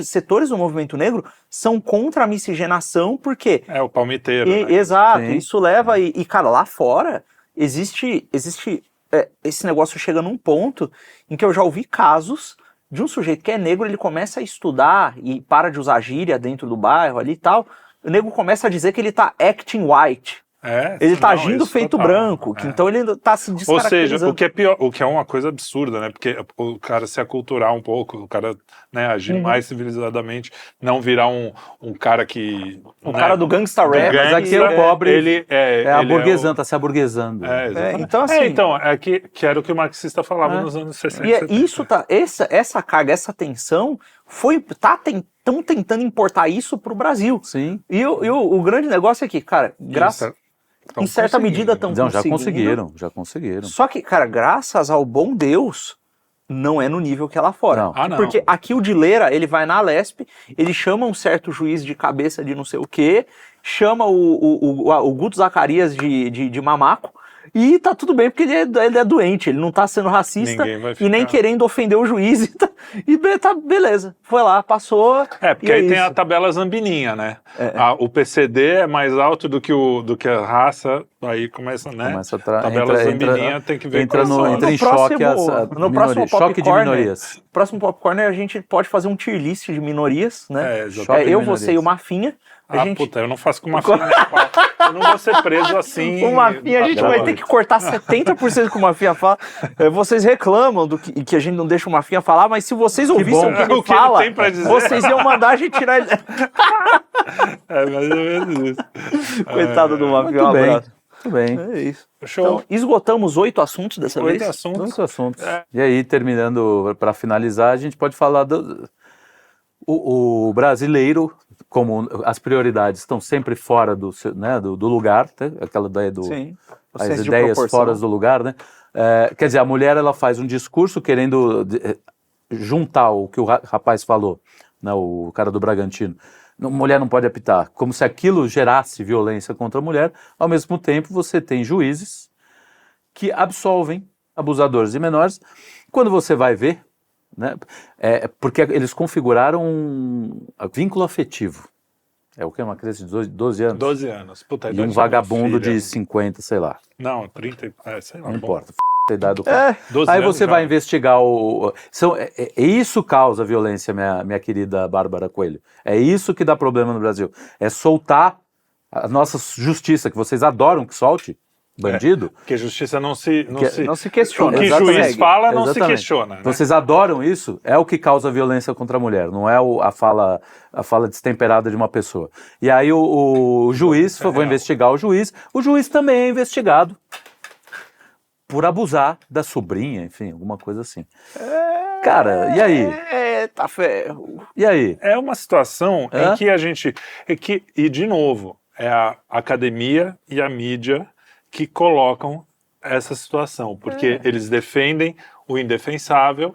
setores do movimento negro são contra a miscigenação, porque... É o palmiteiro, né? Exato, Sim. isso leva... cara, lá fora, existe esse negócio chega num ponto em que eu já ouvi casos de um sujeito que é negro, ele começa a estudar e para de usar gíria dentro do bairro ali e tal, o negro começa a dizer que ele tá acting white. Ele tá agindo feito branco, então ele tá se descaracterizando. Ou seja, o que é pior, o que é uma coisa absurda, né? Porque o cara se aculturar um pouco, o cara, né, agir mais civilizadamente, não virar um cara que... cara do gangsta rap. Mas aqui é o pobre, ele tá se aburguesando. Então, assim... que era o que o marxista falava nos anos 60. E isso essa carga, essa tensão, estão tentando importar isso pro Brasil. Sim. E o grande negócio é que, cara, em certa medida estão conseguindo. Já conseguiram. Só que, cara, graças ao bom Deus, não é no nível que é lá fora. Não. Porque aqui o Dileira, ele vai na Alesp, ele chama um certo juiz de cabeça de não sei o quê, chama o Guto Zacarias de mamaco, e tá tudo bem, porque ele é doente, ele não tá sendo racista e nem querendo ofender o juiz. E tá beleza, foi lá, passou. Porque aí tem a tabela zambininha, né? O PCD é mais alto do que a raça, aí começa, né? Tabela zambininha tem que ver entra em choque no próximo choque de minorias. Próximo Popcorn a gente pode fazer um tier list de minorias, né? Eu, você e o Mafinha. Eu não faço com uma Mafinha. Eu não vou ser preso assim. O Mafinha, a gente vai ter que cortar 70% do que o Mafinha fala. Vocês reclamam que a gente não deixa o Mafinha falar, mas se vocês ouvissem o que ele fala, vocês iam mandar a gente tirar ele. Mais ou menos isso. Coitado do Mafinha. Muito bem. Muito bem. É isso. Show. Então, esgotamos 8 assuntos dessa vez. 8 assuntos. 8 assuntos. E aí, terminando, para finalizar, a gente pode falar o brasileiro como as prioridades estão sempre fora do lugar, tá? Aquela ideia Sim. O as senso de ideias proporção. fora do lugar, né? Quer dizer, a mulher ela faz um discurso querendo juntar o que o rapaz falou, né, o cara do Bragantino. Mulher não pode apitar, como se aquilo gerasse violência contra a mulher. Ao mesmo tempo, você tem juízes que absolvem abusadores de menores. Quando você vai ver, né, porque eles configuraram um vínculo afetivo. É o que? Uma criança de 12 anos? 12 anos. Puta, a E idade um da minha vagabundo filha. de 50, sei lá. Não, 30, sei lá. Não bom. importa. A idade do cara. 12 Aí anos você já. vai investigar isso causa violência, minha querida Bárbara Coelho. É isso que dá problema no Brasil. É soltar a nossa justiça, que vocês adoram que solte bandido. Porque a justiça não se questiona. O que Exatamente. juiz fala não se Exatamente. questiona. Né? Vocês adoram isso, é o que causa violência contra a mulher, não é a fala destemperada de uma pessoa. E aí o juiz, vou investigar o juiz também é investigado por abusar da sobrinha, enfim, alguma coisa assim. Cara, e aí? Tá ferro. E aí? É uma situação em que a gente... E, de novo, é a academia e a mídia que colocam essa situação, porque eles defendem o indefensável,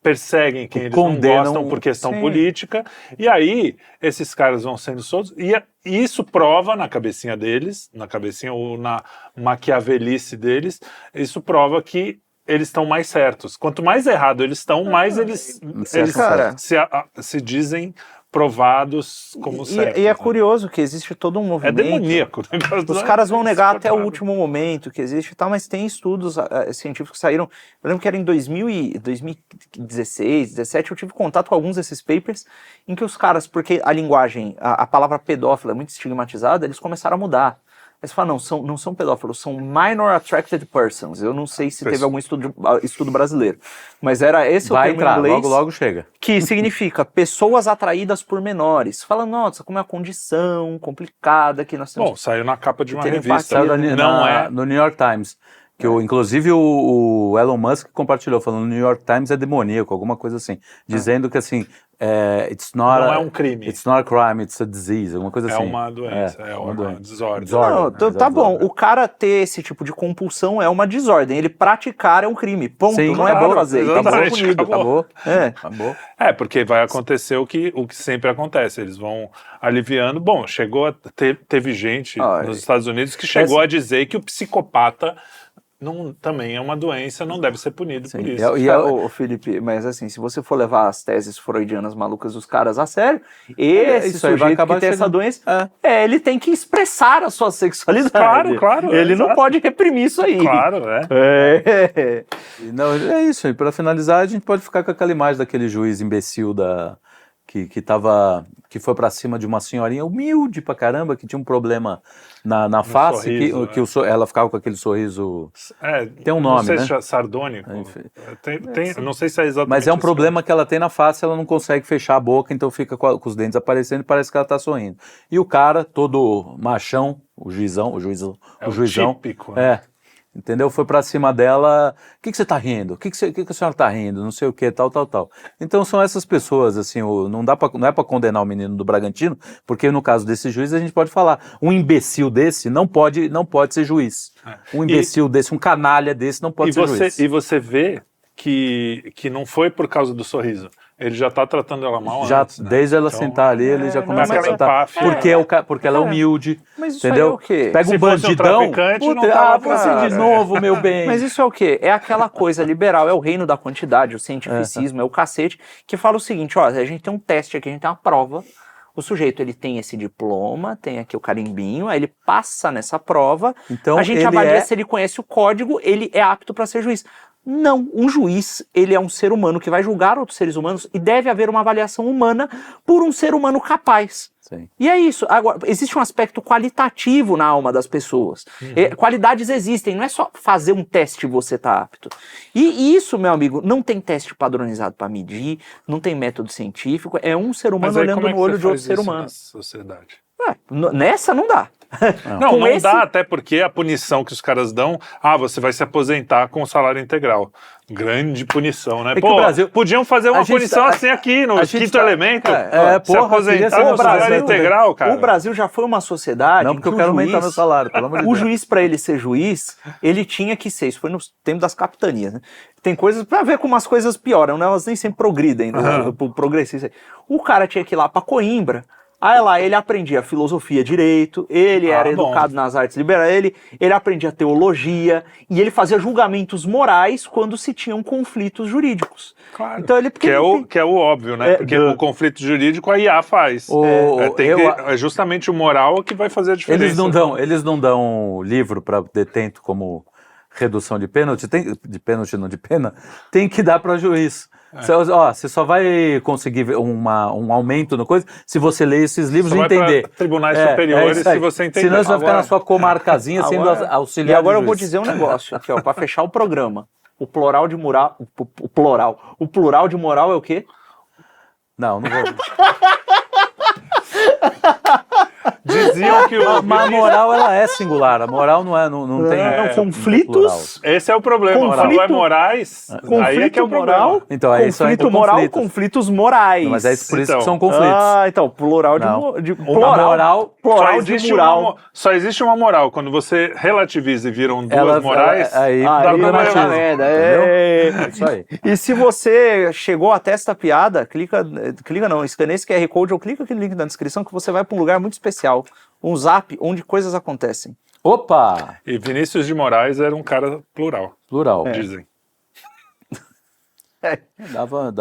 perseguem quem eles Condenam, não gostam por questão sim. política, e aí esses caras vão sendo soltos, e isso prova na cabecinha deles, na cabecinha ou na maquiavelice deles, isso prova que eles estão mais certos. Quanto mais errado eles estão, mais eles cara. se dizem provados como certos. E é né? curioso que existe todo um É movimento. demoníaco. O negócio Os é caras vão negar até o insuportável. último momento que existe e tal, mas tem estudos científicos que saíram. Eu lembro que era em 2016, 2017, eu tive contato com alguns desses papers em que os caras, porque a linguagem, a palavra pedófilo é muito estigmatizada, eles começaram a mudar. Eles falam, não são pedófilos, são minor attracted persons. Eu não sei se teve algum estudo brasileiro, mas era esse Vai o termo entrar, em inglês. logo chega. Que significa pessoas atraídas por menores. Fala, nossa, como é uma condição complicada que nós temos. Bom, saiu na capa de uma Ter revista. empatia. Não No New York Times. Que inclusive o Elon Musk compartilhou, falando que o New York Times é demoníaco, alguma coisa assim. Dizendo que assim, não é um crime. It's not a crime, it's a disease, alguma coisa É assim. uma doença, é uma doença. desordem. Não, Desordem, tá bom. desordem. O cara ter esse tipo de compulsão é uma desordem. Ele praticar é um crime. Ponto. Sim, não é claro, bom fazer. exatamente. Acabou punido. Acabou. Acabou. Porque vai acontecer o que sempre acontece. Eles vão aliviando. Bom, teve gente nos Estados Unidos que chegou a dizer que o psicopata também é uma doença, não deve ser punido por isso. Ô, Felipe, mas assim, se você for levar as teses freudianas malucas dos caras a sério, esse isso aí vai sujeito acabar que tem essa chegando. doença, ele tem que expressar a sua sexualidade. Claro, Ele não exato. pode reprimir isso aí. Claro, Não, é isso aí. Para finalizar, a gente pode ficar com aquela imagem daquele juiz imbecil que foi pra cima de uma senhorinha humilde pra caramba, que tinha um problema na face, sorriso, ela ficava com aquele sorriso. Tem um nome, não sei né? se é sardônico. Enfim. Não sei se é exatamente Mas é um isso. problema que ela tem na face, ela não consegue fechar a boca, então fica com os dentes aparecendo e parece que ela tá sorrindo. E o cara, todo machão, o juizão, típico, né? entendeu? Foi pra cima dela, o que você tá rindo? O que a senhora tá rindo? Não sei o que, tal. Então são essas pessoas, assim, não é pra condenar o menino do Bragantino, porque no caso desse juiz a gente pode falar, um imbecil desse não pode ser juiz. Um imbecil desse, um canalha desse não pode ser juiz. E você vê que não foi por causa do sorriso. Ele já tá tratando ela mal antes, né? Desde ela Então, sentar ali, ele já começa a aquela sentar. empáfia. Porque ela é humilde, Mas isso entendeu? aí é o quê? Pega Se um fosse um bandidão, traficante, não tava você cara. de novo, meu bem. Mas isso é o quê? É aquela coisa liberal, é o reino da quantidade, o cientificismo, é o cacete, que fala o seguinte, a gente tem um teste aqui, a gente tem uma prova, o sujeito ele tem esse diploma, tem aqui o carimbinho, aí ele passa nessa prova, Então, a gente avalia se ele conhece o código, ele é apto para ser juiz. Não, um juiz, ele é um ser humano que vai julgar outros seres humanos e deve haver uma avaliação humana por um ser humano capaz. Sim. E é isso. Agora, existe um aspecto qualitativo na alma das pessoas. Qualidades existem, não é só fazer um teste e você tá apto. E isso, meu amigo, não tem teste padronizado para medir, não tem método científico, é um ser humano Mas aí, olhando como é que no olho você de outro faz ser isso humano. na sociedade? Nessa não dá. Não, Com não esse- dá, até porque a punição que os caras dão, você vai se aposentar com salário integral. Grande punição, né? É que o Brasil- podiam fazer uma a gente punição tá- assim aqui, no a gente quinto tá- elemento. É, se porra, aposentar queria ser com no salário Brasil, integral, cara. O Brasil já foi uma sociedade. Não, em porque que eu o quero aumentar juiz- meu salário, pelo amor de O Deus. juiz, para ele ser juiz, ele tinha que ser. Isso foi no tempo das capitanias, né? Tem coisas pra ver como as coisas pioram, né? Elas nem sempre progridem, pro progressista. O cara tinha que ir lá pra Coimbra. Aí lá ele aprendia filosofia, direito, ele era bom. educado nas artes liberais, ele aprendia teologia e ele fazia julgamentos morais quando se tinham conflitos jurídicos. Claro. Então ele Que é o óbvio, né? É, Porque o conflito jurídico a IA faz. É justamente o moral que vai fazer a diferença. Eles não dão livro para detento como redução de pênalti, de pênalti não de pena, tem que dar para juiz. Você só vai conseguir ver um aumento no coisa se você ler esses livros Só e vai pra entender. tribunais superiores isso aí. se você entender. Senão você vai ficar Agora- na sua comarcazinha sendo Agora- auxiliar. E agora de eu vou juiz. dizer um negócio aqui, ó, para fechar o programa. O plural de moral, o plural de moral é o quê? Não vou. Diziam que o Mas a moral ela é singular. A moral não tem. Não, não conflitos. Esse é o problema. Conflito- Quando é morais, aí é que é o moral, problema. Então, aí só conflito entra moral, conflitos. conflitos morais. Não, mas é por isso Então. que são conflitos. Então, plural de, Não. de Uma plural, moral plural de moral. Só existe uma moral. Quando você relativiza e viram duas Ela- morais, aí dá Aí vai problema. dar merda. É isso aí. E se você chegou até esta piada, clica não, escaneia esse QR Code ou clica aquele link na descrição que você vai para um lugar muito especial, um zap onde coisas acontecem. Opa! E Vinícius de Moraes era um cara plural, Plural. dizem. Dava